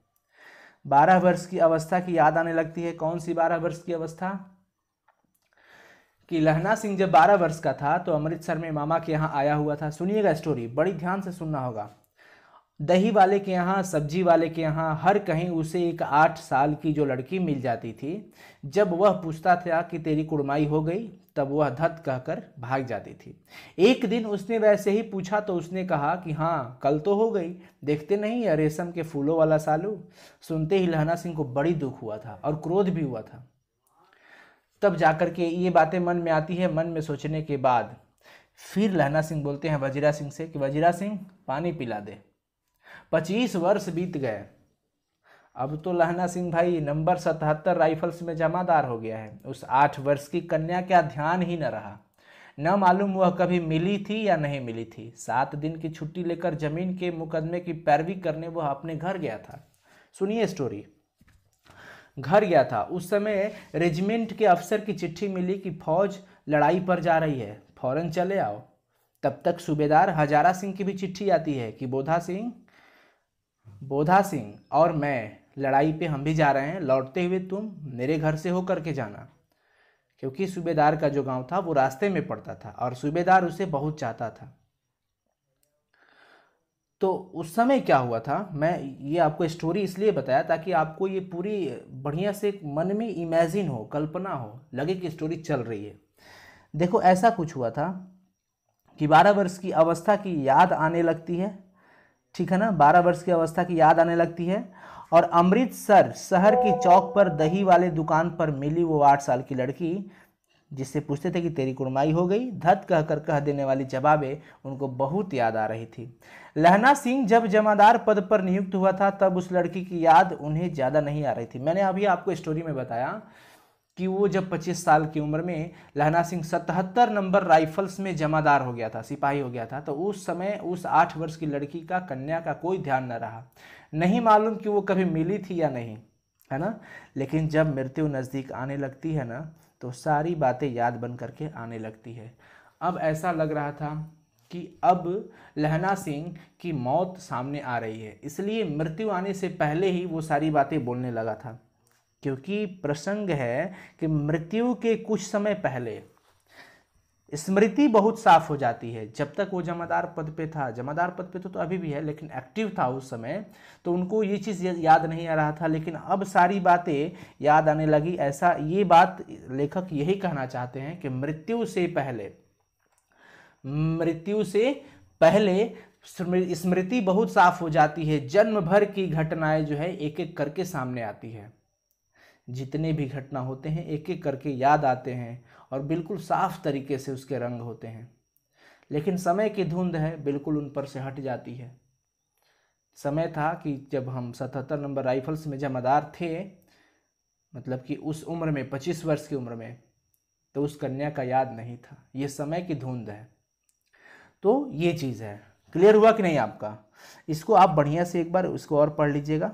12 वर्ष की अवस्था की याद आने लगती है। कौन सी 12 वर्ष की अवस्था? कि लहना सिंह जब 12 वर्ष का था तो अमृतसर में मामा के यहाँ आया हुआ था। सुनिएगा स्टोरी, बड़ी ध्यान से सुनना होगा। दही वाले के यहाँ, सब्जी वाले के यहाँ, हर कहीं उसे एक 8 साल की जो लड़की मिल जाती थी। जब वह पूछता था कि तेरी कुड़माई हो गई, तब वह धत कहकर भाग जाती थी। एक दिन उसने वैसे ही पूछा तो उसने कहा कि हाँ, कल तो हो गई, देखते नहीं है रेशम के फूलों वाला सालू। सुनते ही लहना सिंह को बड़ी दुख हुआ था और क्रोध भी हुआ था। तब जाकर के ये बातें मन में आती है। मन में सोचने के बाद फिर लहना सिंह बोलते हैं वजीरा सिंह से कि वजीरा सिंह, पानी पिला दे। 25 वर्ष बीत गए। अब तो लहना सिंह भाई नंबर 77 राइफल्स में जमादार हो गया है। उस 8 वर्ष की कन्या का ध्यान ही न रहा। न मालूम वह कभी मिली थी या नहीं मिली थी। 7 दिन की छुट्टी लेकर जमीन के मुकदमे की पैरवी करने वह अपने घर गया था। सुनिए स्टोरी। घर गया था, उस समय रेजिमेंट के अफसर की चिट्ठी मिली कि फौज लड़ाई पर जा रही है, फौरन चले आओ। तब तक सूबेदार हजारा सिंह की भी चिट्ठी आती है कि बोधा सिंह और मैं लड़ाई पे हम भी जा रहे हैं, लौटते हुए तुम मेरे घर से होकर के जाना। क्योंकि सूबेदार का जो गांव था वो रास्ते में पड़ता था और सूबेदार उसे बहुत चाहता था। तो उस समय क्या हुआ था, मैं ये आपको स्टोरी इसलिए बताया ताकि आपको ये पूरी बढ़िया से मन में इमेजिन हो, कल्पना हो, लगे कि स्टोरी चल रही है। देखो, ऐसा कुछ हुआ था कि 12 वर्ष की अवस्था की याद आने लगती है, ठीक है ना। 12 वर्ष की अवस्था की याद आने लगती है और अमृतसर शहर की चौक पर दही वाले दुकान पर मिली वो 8 साल की लड़की, जिससे पूछते थे कि तेरी कुड़माई हो गई, धत कहकर कह देने वाली जवाबें उनको बहुत याद आ रही थी। लहना सिंह जब जमादार पद पर नियुक्त हुआ था तब उस लड़की की याद उन्हें ज़्यादा नहीं आ रही थी। मैंने अभी आपको स्टोरी में बताया कि वो जब 25 साल की उम्र में लहना सिंह 77 नंबर राइफल्स में जमादार हो गया था, सिपाही हो गया था, तो उस समय उस 8 वर्ष की लड़की का, कन्या का कोई ध्यान न रहा। नहीं मालूम कि वो कभी मिली थी या नहीं, है ना। लेकिन जब मृत्यु नज़दीक आने लगती है ना, तो सारी बातें याद बन करके आने लगती है। अब ऐसा लग रहा था कि अब लहना सिंह की मौत सामने आ रही है, इसलिए मृत्यु आने से पहले ही वो सारी बातें बोलने लगा था। क्योंकि प्रसंग है कि मृत्यु के कुछ समय पहले स्मृति बहुत साफ हो जाती है। जब तक वो जमादार पद पे था, जमादार पद पे तो अभी भी है, लेकिन एक्टिव था उस समय, तो उनको ये चीज़ याद नहीं आ रहा था, लेकिन अब सारी बातें याद आने लगी। ऐसा ये बात लेखक यही कहना चाहते हैं कि मृत्यु से पहले स्मृति बहुत साफ हो जाती है। जन्म भर की घटनाएं जो है एक एक करके सामने आती है। जितने भी घटना होते हैं एक एक करके याद आते हैं और बिल्कुल साफ तरीके से उसके रंग होते हैं। लेकिन समय की धुंध है, बिल्कुल उन पर से हट जाती है। समय था कि जब हम 77 नंबर राइफल्स में जमादार थे, मतलब कि उस उम्र में 25 वर्ष की उम्र में, तो उस कन्या का याद नहीं था। ये समय की धुंध है। तो ये चीज़ है। क्लियर हुआ कि नहीं आपका? इसको आप बढ़िया से एक बार उसको और पढ़ लीजिएगा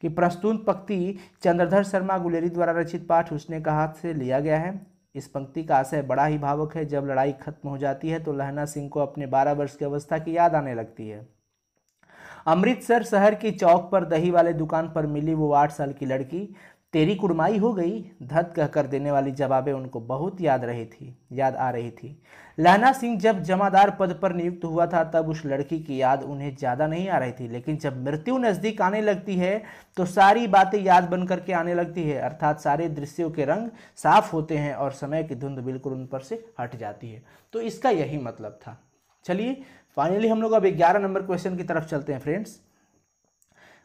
कि प्रस्तुत पंक्ति चंद्रधर शर्मा गुलेरी द्वारा रचित पाठ उसने कहा से लिया गया है। इस पंक्ति का आशय बड़ा ही भावुक है। जब लड़ाई खत्म हो जाती है तो लहना सिंह को अपने 12 वर्ष की अवस्था की याद आने लगती है। अमृतसर शहर की चौक पर दही वाले दुकान पर मिली वो 8 साल की लड़की, तेरी कुड़माई हो गई, धत कहकर देने वाली जवाबें उनको बहुत याद आ रही थी। लहना सिंह जब जमादार पद पर नियुक्त हुआ था तब उस लड़की की याद उन्हें ज़्यादा नहीं आ रही थी, लेकिन जब मृत्यु नज़दीक आने लगती है तो सारी बातें याद बन करके आने लगती है, अर्थात सारे दृश्यों के रंग साफ होते हैं और समय की धुंध बिल्कुल उन पर से हट जाती है। तो इसका यही मतलब था। चलिए फाइनली हम लोग अब 11 नंबर क्वेश्चन की तरफ चलते हैं फ्रेंड्स।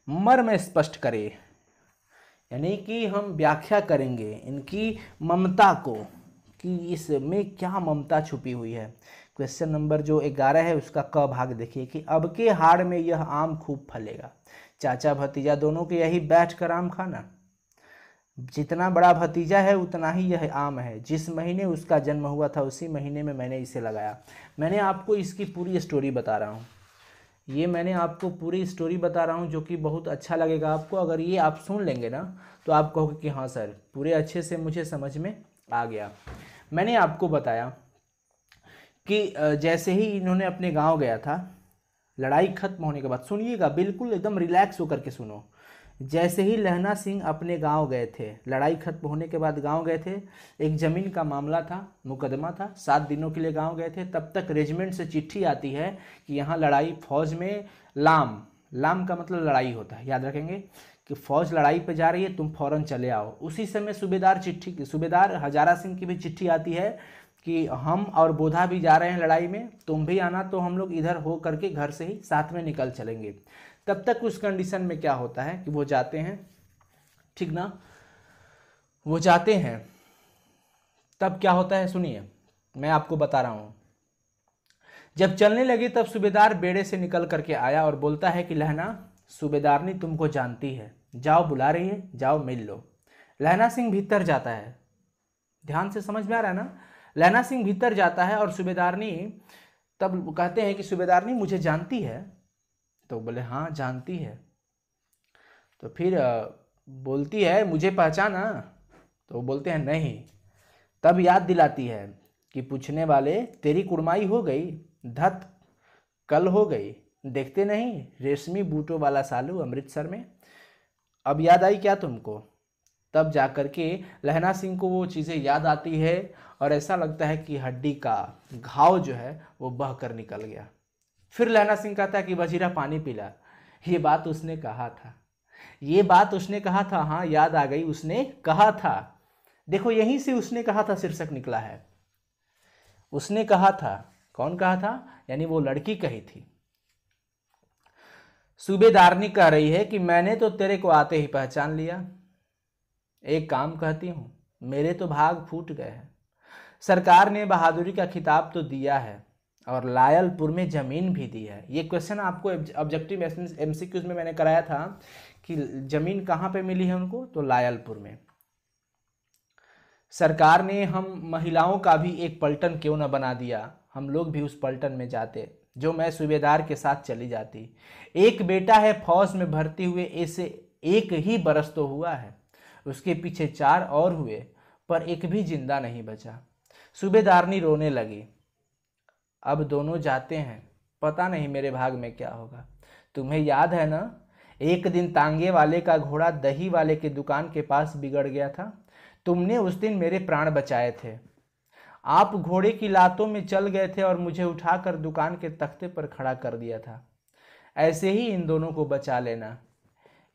मर्म स्पष्ट करें, यानी कि हम व्याख्या करेंगे इनकी ममता को कि इसमें क्या ममता छुपी हुई है। क्वेश्चन नंबर जो 11 है उसका क भाग देखिए कि अब के हाड़ में यह आम खूब फलेगा। चाचा भतीजा दोनों के यही बैठ कर आम खाना। जितना बड़ा भतीजा है उतना ही यह आम है। जिस महीने उसका जन्म हुआ था उसी महीने में मैंने इसे लगाया। मैंने आपको इसकी पूरी स्टोरी बता रहा हूँ। ये मैंने आपको पूरी स्टोरी बता रहा हूँ जो कि बहुत अच्छा लगेगा आपको। अगर ये आप सुन लेंगे ना तो आप कहोगे कि हाँ सर पूरे अच्छे से मुझे समझ में आ गया। मैंने आपको बताया कि जैसे ही इन्होंने अपने गांव गया था, लड़ाई खत्म होने के बाद, सुनिएगा बिल्कुल एकदम रिलैक्स होकर के सुनो। जैसे ही लहना सिंह अपने गांव गए थे, लड़ाई खत्म होने के बाद गांव गए थे, एक ज़मीन का मामला था, मुकदमा था, 7 दिनों के लिए गांव गए थे। तब तक रेजिमेंट से चिट्ठी आती है कि यहाँ लड़ाई, फौज में लाम का मतलब लड़ाई होता है, याद रखेंगे कि फौज लड़ाई पे जा रही है, तुम फौरन चले आओ। उसी समय सूबेदार हजारा सिंह की भी चिट्ठी आती है कि हम और बोधा भी जा रहे हैं लड़ाई में, तुम भी आना, तो हम लोग इधर हो करके घर से ही साथ में निकल चलेंगे। तब तक उस कंडीशन में क्या होता है कि वो जाते हैं, ठीक ना, वो जाते हैं। तब क्या होता है सुनिए, मैं आपको बता रहा हूं। जब चलने लगे तब सूबेदार बेड़े से निकल करके आया और बोलता है कि लहना, सूबेदारनी तुमको जानती है, जाओ बुला रही है, जाओ मिल लो। लहना सिंह भीतर जाता है, ध्यान से समझ में आ रहा है ना। लहना सिंह भीतर जाता है और सूबेदारनी, तब कहते हैं कि सूबेदारनी मुझे जानती है, तो बोले हाँ जानती है। तो फिर बोलती है मुझे पहचाना, तो बोलते हैं नहीं। तब याद दिलाती है कि पूछने वाले तेरी कुड़माई हो गई, धत कल हो गई, देखते नहीं रेशमी बूटों वाला सालू अमृतसर में, अब याद आई क्या तुमको। तब जाकर के लहना सिंह को वो चीज़ें याद आती है और ऐसा लगता है कि हड्डी का घाव जो है वो बह कर निकल गया। फिर लहना सिंह कहता है कि वजीरा पानी पिला। ये बात उसने कहा था, ये बात उसने कहा था, हाँ याद आ गई, उसने कहा था। देखो यहीं से उसने कहा था शीर्षक निकला है। उसने कहा था, कौन कहा था, यानी वो लड़की कही थी। सूबेदारनी कह रही है कि मैंने तो तेरे को आते ही पहचान लिया। एक काम कहती हूं, मेरे तो भाग फूट गए हैं। सरकार ने बहादुरी का खिताब तो दिया है और लायलपुर में जमीन भी दी है। ये क्वेश्चन आपको ऑब्जेक्टिव एमसीक्यूज में मैंने कराया था कि जमीन कहाँ पे मिली है उनको, तो लायलपुर में। सरकार ने हम महिलाओं का भी एक पलटन क्यों न बना दिया, हम लोग भी उस पलटन में जाते, जो मैं सूबेदार के साथ चली जाती। एक बेटा है फौज में भर्ती हुए, ऐसे 1 ही बरस तो हुआ है, उसके पीछे 4 और हुए पर एक भी जिंदा नहीं बचा। सूबेदारनी रोने लगी। अब दोनों जाते हैं, पता नहीं मेरे भाग में क्या होगा। तुम्हें याद है ना, एक दिन तांगे वाले का घोड़ा दही वाले की दुकान के पास बिगड़ गया था। तुमने उस दिन मेरे प्राण बचाए थे। आप घोड़े की लातों में चल गए थे और मुझे उठाकर दुकान के तख्ते पर खड़ा कर दिया था। ऐसे ही इन दोनों को बचा लेना,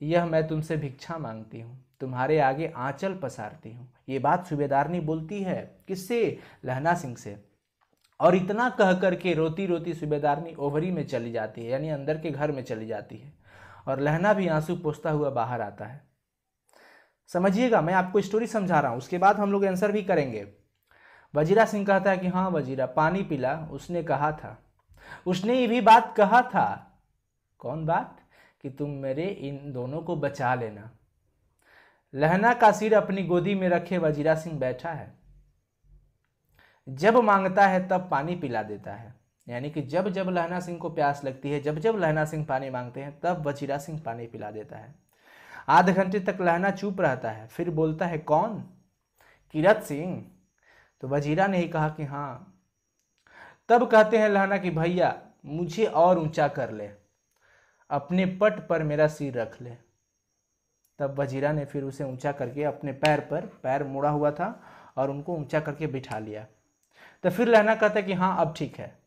यह मैं तुमसे भिक्षा मांगती हूँ, तुम्हारे आगे आंचल पसारती हूँ। ये बात सूबेदारनी बोलती है, किससे? लहना सिंह से। और इतना कह करके रोती रोती सूबेदारनी ओवरी में चली जाती है, यानी अंदर के घर में चली जाती है, और लहना भी आंसू पोंछता हुआ बाहर आता है। समझिएगा, मैं आपको स्टोरी समझा रहा हूँ, उसके बाद हम लोग आंसर भी करेंगे। वजीरा सिंह कहता है कि हाँ वजीरा, पानी पिला, उसने कहा था, उसने ये भी बात कहा था। कौन बात? कि तुम मेरे इन दोनों को बचा लेना। लहना का सिर अपनी गोदी में रखे वजीरा सिंह बैठा है। जब मांगता है तब पानी पिला देता है, यानी कि जब जब लहना सिंह को प्यास लगती है, जब जब लहना सिंह पानी मांगते हैं, तब वजीरा सिंह पानी पिला देता है। आधे घंटे तक लहना चुप रहता है, फिर बोलता है, कौन? किरत सिंह। तो वजीरा ने ही कहा कि हाँ। तब कहते हैं लहना कि भैया मुझे और ऊंचा कर ले, अपने पट पर मेरा सिर रख ले। तब वजीरा ने फिर उसे ऊंचा करके अपने पैर पर, पैर मुड़ा हुआ था, और उनको ऊंचा करके बिठा लिया। तो फिर लहना कहता है कि हाँ अब ठीक है,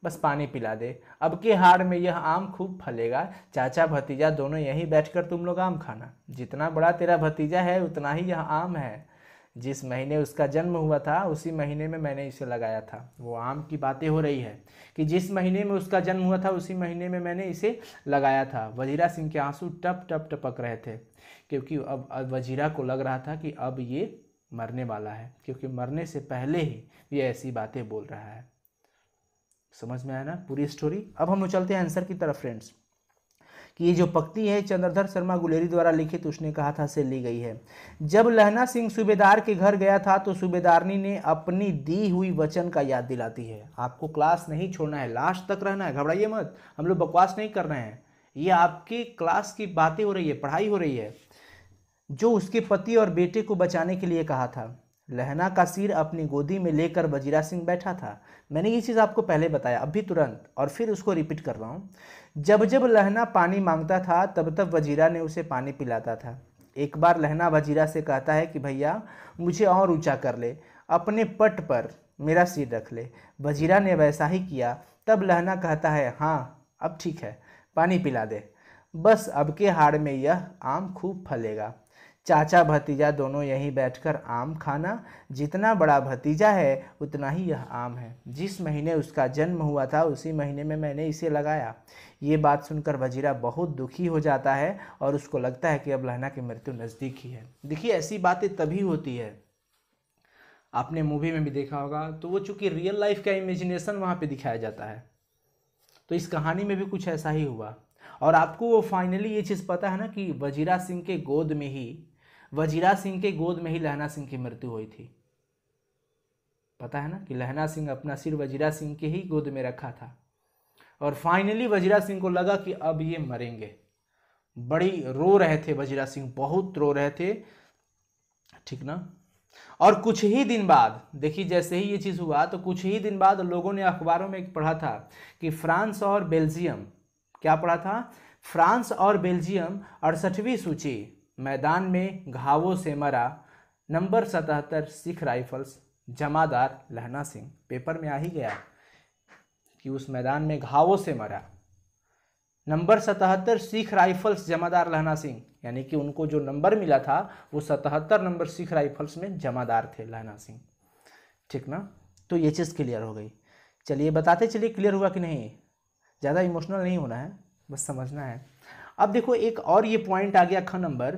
बस पानी पिला दे, अब के हाड़ में यह आम खूब फलेगा। चाचा भतीजा दोनों यहीं बैठकर तुम लोग आम खाना। जितना बड़ा तेरा भतीजा है उतना ही यह आम है। जिस महीने उसका जन्म हुआ था उसी महीने में मैंने इसे लगाया था। वो आम की बातें हो रही है कि जिस महीने में उसका जन्म हुआ था उसी महीने में मैंने इसे लगाया था। वजीरा सिंह के आंसू टप टप टपक रहे थे, क्योंकि अब वजीरा को लग रहा था कि अब ये मरने वाला है, क्योंकि मरने से पहले ही ये ऐसी बातें बोल रहा है। समझ में आया ना पूरी स्टोरी? अब हम लोग चलते हैं आंसर की तरफ फ्रेंड्स, कि ये जो पंक्ति है चंद्रधर शर्मा गुलेरी द्वारा लिखित, उसने कहा था, से ली गई है। जब लहना सिंह सूबेदार के घर गया था तो सूबेदारनी ने अपनी दी हुई वचन का याद दिलाती है। आपको क्लास नहीं छोड़ना है, लास्ट तक रहना है, घबराइए मत, हम लोग बकवास नहीं कर रहे हैं, ये आपकी क्लास की बातें हो रही है, पढ़ाई हो रही है। जो उसके पति और बेटे को बचाने के लिए कहा था। लहना का सिर अपनी गोदी में लेकर वजीरा सिंह बैठा था। मैंने ये चीज़ आपको पहले बताया, अभी तुरंत, और फिर उसको रिपीट कर रहा हूँ। जब जब लहना पानी मांगता था तब तब वजीरा ने उसे पानी पिलाता था। एक बार लहना वजीरा से कहता है कि भैया मुझे और ऊंचा कर ले, अपने पट पर मेरा सिर रख ले। वजीरा ने वैसा ही किया। तब लहना कहता है, हाँ अब ठीक है, पानी पिला दे, बस अब के हाड़ में यह आम खूब फलेगा। चाचा भतीजा दोनों यहीं बैठकर आम खाना। जितना बड़ा भतीजा है उतना ही यह आम है। जिस महीने उसका जन्म हुआ था उसी महीने में मैंने इसे लगाया। ये बात सुनकर वजीरा बहुत दुखी हो जाता है और उसको लगता है कि अब लहना की मृत्यु नज़दीक ही है। देखिए ऐसी बातें तभी होती है, आपने मूवी में भी देखा होगा, तो वो चूंकि रियल लाइफ का इमेजिनेशन वहाँ पे दिखाया जाता है, तो इस कहानी में भी कुछ ऐसा ही हुआ। और आपको वो फाइनली ये चीज़ पता है ना कि वजीरा सिंह के गोद में ही लहना सिंह की मृत्यु हुई थी। पता है ना कि लहना सिंह अपना सिर वजीरा सिंह के ही गोद में रखा था, और फाइनली वजीरा सिंह को लगा कि अब ये मरेंगे। बड़ी रो रहे थे वजीरा सिंह, बहुत रो रहे थे, ठीक ना। और कुछ ही दिन बाद, देखिए जैसे ही ये चीज़ हुआ तो कुछ ही दिन बाद लोगों ने अखबारों में पढ़ा था कि फ्रांस और बेल्जियम, क्या पढ़ा था? फ्रांस और बेल्जियम 68वीं सूची, मैदान में घावों से मरा, नंबर 77 सिख राइफल्स, जमादार लहना सिंह। पेपर में आ ही गया कि उस मैदान में घावों से मरा, नंबर 77 सिख राइफल्स, जमादार लहना सिंह, यानी कि उनको जो नंबर मिला था वो 77 नंबर सिख राइफल्स में जमादार थे लहना सिंह, ठीक ना। तो ये चीज़ क्लियर हो गई। चलिए बताते चलिए क्लियर हुआ कि नहीं, ज़्यादा इमोशनल नहीं होना है, बस समझना है। अब देखो एक और ये पॉइंट आ गया ख नंबर,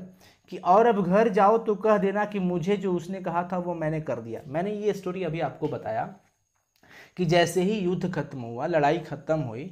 कि और अब घर जाओ तो कह देना कि मुझे जो उसने कहा था वो मैंने कर दिया। मैंने ये स्टोरी अभी आपको बताया कि जैसे ही युद्ध खत्म हुआ, लड़ाई खत्म हुई,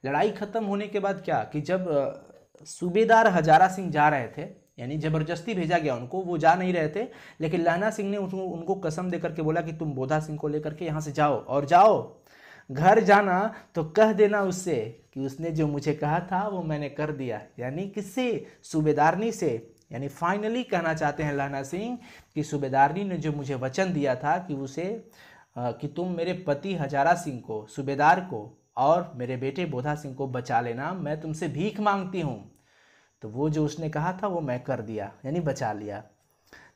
लड़ाई खत्म होने के बाद क्या कि जब सूबेदार हजारा सिंह जा रहे थे, यानी ज़बरदस्ती भेजा गया उनको, वो जा नहीं रहे थे, लेकिन लहना सिंह ने उनको कसम दे करके बोला कि तुम बोधा सिंह को लेकर के यहाँ से जाओ, और जाओ घर जाना तो कह देना उससे कि उसने जो मुझे कहा था वो मैंने कर दिया। यानी किससे? सूबेदारनी से। यानी फाइनली कहना चाहते हैं लहना सिंह कि सूबेदारनी ने जो मुझे वचन दिया था कि उसे कि तुम मेरे पति हजारा सिंह को, सूबेदार को और मेरे बेटे बोधा सिंह को बचा लेना, मैं तुमसे भीख मांगती हूँ। तो वो जो उसने कहा था वो मैं कर दिया, यानी बचा लिया।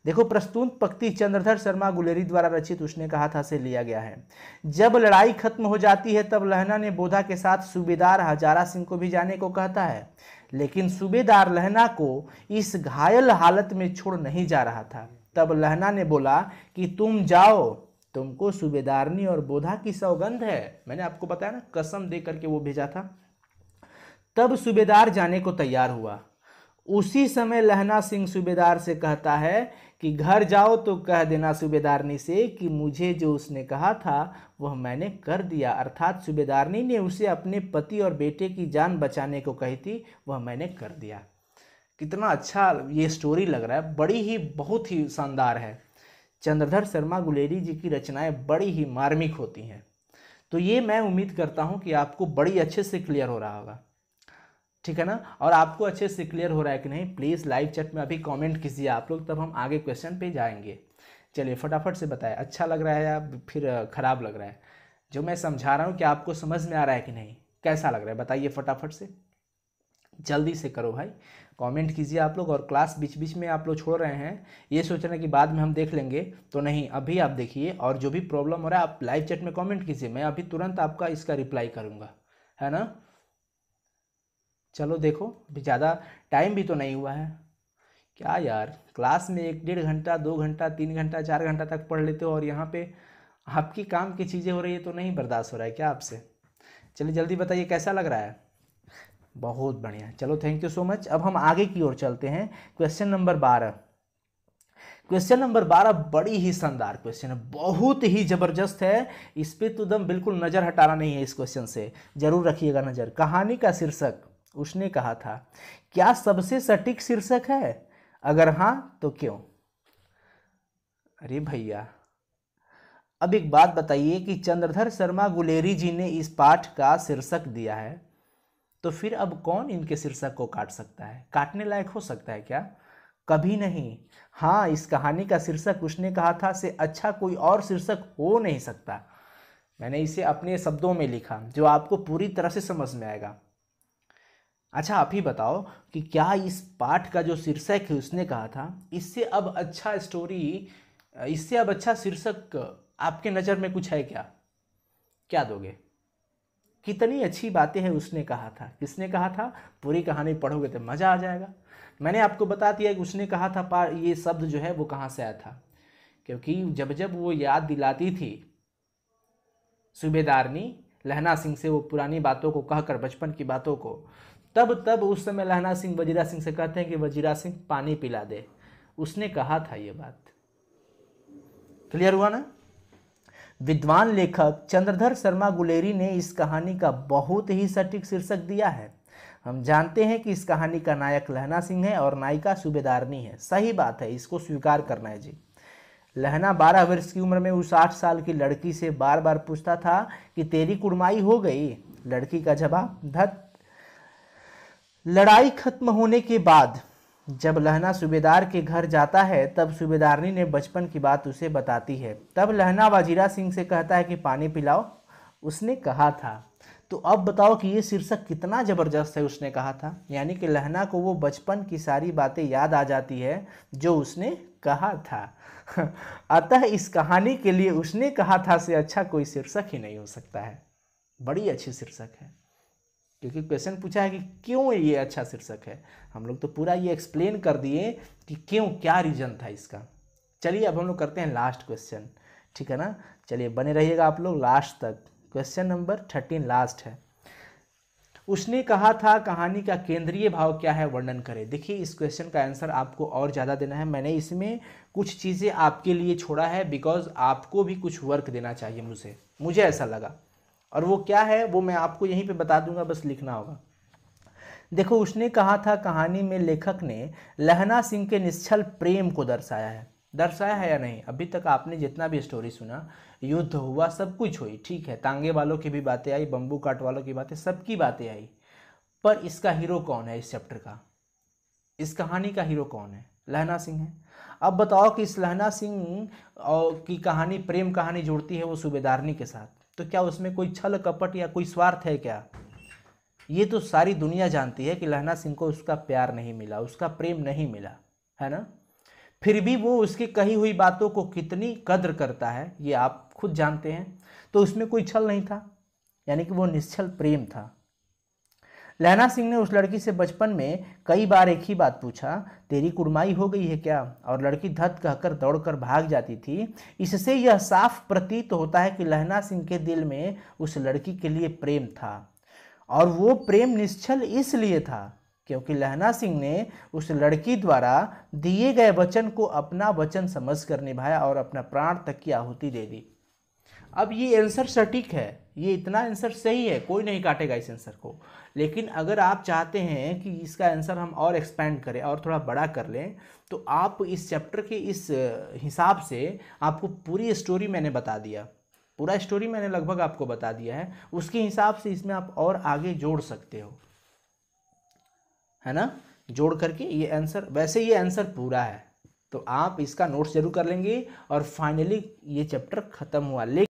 देखो, प्रस्तुत पंक्ति चंद्रधर शर्मा गुलेरी द्वारा रचित उसने कहा था से लिया गया है। जब लड़ाई खत्म हो जाती है तब लहना ने बोधा के साथ सूबेदार हजारा सिंह को भी जाने को कहता है, लेकिन सूबेदार लहना को इस घायल हालत में छोड़ नहीं जा रहा था। तब लहना ने बोला कि तुम जाओ, तुमको सूबेदारनी और बोधा की सौगंध है। मैंने आपको बताया ना, कसम दे करके वो भेजा था। तब सूबेदार जाने को तैयार हुआ। उसी समय लहना सिंह सूबेदार से कहता है कि घर जाओ तो कह देना सूबेदारनी से कि मुझे जो उसने कहा था वह मैंने कर दिया, अर्थात सूबेदारनी ने उसे अपने पति और बेटे की जान बचाने को कही थी, वह मैंने कर दिया। कितना अच्छा ये स्टोरी लग रहा है, बड़ी ही बहुत ही शानदार है। चंद्रधर शर्मा गुलेरी जी की रचनाएं बड़ी ही मार्मिक होती हैं। तो ये मैं उम्मीद करता हूँ कि आपको बड़ी अच्छे से क्लियर हो रहा होगा, ठीक है ना। और आपको अच्छे से क्लियर हो रहा है कि नहीं, प्लीज़ लाइव चैट में अभी कमेंट कीजिए आप लोग, तब हम आगे क्वेश्चन पे जाएंगे। चलिए फटाफट से बताएं, अच्छा लग रहा है या फिर ख़राब लग रहा है जो मैं समझा रहा हूँ, कि आपको समझ में आ रहा है कि नहीं, कैसा लग रहा है बताइए फटाफट से, जल्दी से करो भाई, कमेंट कीजिए आप लोग। और क्लास बीच बीच में आप लोग छोड़ रहे हैं, ये सोच रहे हैं कि बाद में हम देख लेंगे, तो नहीं, अभी आप देखिए। और जो भी प्रॉब्लम हो रहा है आप लाइव चैट में कमेंट कीजिए, मैं अभी तुरंत आपका इसका रिप्लाई करूँगा, है ना। चलो देखो, अभी ज़्यादा टाइम भी तो नहीं हुआ है। क्या यार, क्लास में 1-1.5 घंटा 2 घंटा 3 घंटा 4 घंटा तक पढ़ लेते हो, और यहाँ पे आपकी काम की चीज़ें हो रही है, तो नहीं बर्दाश्त हो रहा है क्या आपसे। चलिए जल्दी बताइए कैसा लग रहा है। बहुत बढ़िया, चलो थैंक यू सो मच। अब हम आगे की ओर चलते हैं। Question number 12। क्वेश्चन नंबर 12 बड़ी ही शानदार क्वेश्चन है, बहुत ही जबरदस्त है। इस पे तो दम बिल्कुल नज़र हटाना नहीं है, इस क्वेश्चन से जरूर रखिएगा नज़र। कहानी का शीर्षक उसने कहा था, क्या सबसे सटीक शीर्षक है? अगर हाँ तो क्यों? अरे भैया, अब एक बात बताइए कि चंद्रधर शर्मा गुलेरी जी ने इस पाठ का शीर्षक दिया है, तो फिर अब कौन इनके शीर्षक को काट सकता है? काटने लायक हो सकता है क्या? कभी नहीं। हाँ, इस कहानी का शीर्षक उसने कहा था से अच्छा कोई और शीर्षक हो नहीं सकता। मैंने इसे अपने शब्दों में लिखा जो आपको पूरी तरह से समझ में आएगा। अच्छा आप ही बताओ कि क्या इस पाठ का जो शीर्षक है उसने कहा था, इससे अब अच्छा स्टोरी, इससे अब अच्छा शीर्षक आपके नज़र में कुछ है क्या? क्या दोगे? कितनी अच्छी बातें हैं उसने कहा था। किसने कहा था? पूरी कहानी पढ़ोगे तो मज़ा आ जाएगा। मैंने आपको बता दिया कि उसने कहा था, ये शब्द जो है वो कहाँ से आया था, क्योंकि जब जब वो याद दिलाती थी सूबेदारनी लहना सिंह से वो पुरानी बातों को कहकर, बचपन की बातों को, तब तब उस समय लहना सिंह वजीरा सिंह से कहते हैं कि वजीरा सिंह पानी पिला दे। उसने कहा था ये बात। क्लियर हुआ ना। विद्वान लेखक चंद्रधर शर्मा गुलेरी ने इस कहानी का बहुत ही सटीक शीर्षक दिया है। हम जानते हैं कि इस कहानी का नायक लहना सिंह है और नायिका सूबेदारनी है। सही बात है, इसको स्वीकार करना है जी। लहना 12 वर्ष की उम्र में उस 8 साल की लड़की से बार बार पूछता था कि तेरी कुड़माई हो गई? लड़की का जवाब, धत। लड़ाई खत्म होने के बाद जब लहना सूबेदार के घर जाता है तब सूबेदारनी ने बचपन की बात उसे बताती है। तब लहना वजीरा सिंह से कहता है कि पानी पिलाओ, उसने कहा था। तो अब बताओ कि ये शीर्षक कितना ज़बरदस्त है। उसने कहा था यानी कि लहना को वो बचपन की सारी बातें याद आ जाती है जो उसने कहा था। अतः इस कहानी के लिए उसने कहा था से अच्छा कोई शीर्षक ही नहीं हो सकता है। बड़ी अच्छी शीर्षक है, क्योंकि क्वेश्चन पूछा है कि क्यों ये अच्छा शीर्षक है। हम लोग तो पूरा ये एक्सप्लेन कर दिए कि क्यों, क्या रीज़न था इसका। चलिए अब हम लोग करते हैं लास्ट क्वेश्चन, ठीक है ना। चलिए बने रहिएगा आप लोग लास्ट तक। क्वेश्चन नंबर 13 लास्ट है। उसने कहा था कहानी का केंद्रीय भाव क्या है, वर्णन करें। देखिए इस क्वेश्चन का आंसर आपको और ज़्यादा देना है। मैंने इसमें कुछ चीज़ें आपके लिए छोड़ा है, बिकॉज आपको भी कुछ वर्क देना चाहिए मुझे ऐसा लगा। और वो क्या है वो मैं आपको यहीं पे बता दूंगा, बस लिखना होगा। देखो उसने कहा था कहानी में लेखक ने लहना सिंह के निश्चल प्रेम को दर्शाया है या नहीं? अभी तक आपने जितना भी स्टोरी सुना, युद्ध हुआ, सब कुछ हुई, ठीक है, तांगे वालों की भी बातें आई, बम्बू काट वालों की बातें, सबकी बातें आई, पर इसका हीरो कौन है इस चैप्टर का? इस कहानी का हीरो कौन है? लहना सिंह है। अब बताओ कि इस लहना सिंह और की कहानी, प्रेम कहानी जुड़ती है वो सूबेदारनी के साथ, तो क्या उसमें कोई छल कपट या कोई स्वार्थ है क्या? ये तो सारी दुनिया जानती है कि लहना सिंह को उसका प्यार नहीं मिला, उसका प्रेम नहीं मिला, है ना। फिर भी वो उसकी कही हुई बातों को कितनी कद्र करता है ये आप खुद जानते हैं। तो उसमें कोई छल नहीं था, यानी कि वो निश्छल प्रेम था। लहना सिंह ने उस लड़की से बचपन में कई बार एक ही बात पूछा, तेरी कुड़माई हो गई है क्या? और लड़की धत कहकर दौड़कर भाग जाती थी। इससे यह साफ प्रतीत होता है कि लहना सिंह के दिल में उस लड़की के लिए प्रेम था, और वो प्रेम निश्छल इसलिए था क्योंकि लहना सिंह ने उस लड़की द्वारा दिए गए वचन को अपना वचन समझकर निभाया और अपना प्राण तक की आहुति दे दी। अब ये आंसर सटीक है, ये इतना आंसर सही है, कोई नहीं काटेगा इस आंसर को। लेकिन अगर आप चाहते हैं कि इसका आंसर हम और एक्सपेंड करें और थोड़ा बड़ा कर लें, तो आप इस चैप्टर के इस हिसाब से, आपको पूरी स्टोरी मैंने बता दिया, पूरा स्टोरी मैंने लगभग आपको बता दिया है, उसके हिसाब से इसमें आप और आगे जोड़ सकते हो, है ना। जोड़ करके ये आंसर, वैसे ये आंसर पूरा है, तो आप इसका नोट्स जरूर कर लेंगे और फाइनली ये चैप्टर खत्म हुआ। लेकिन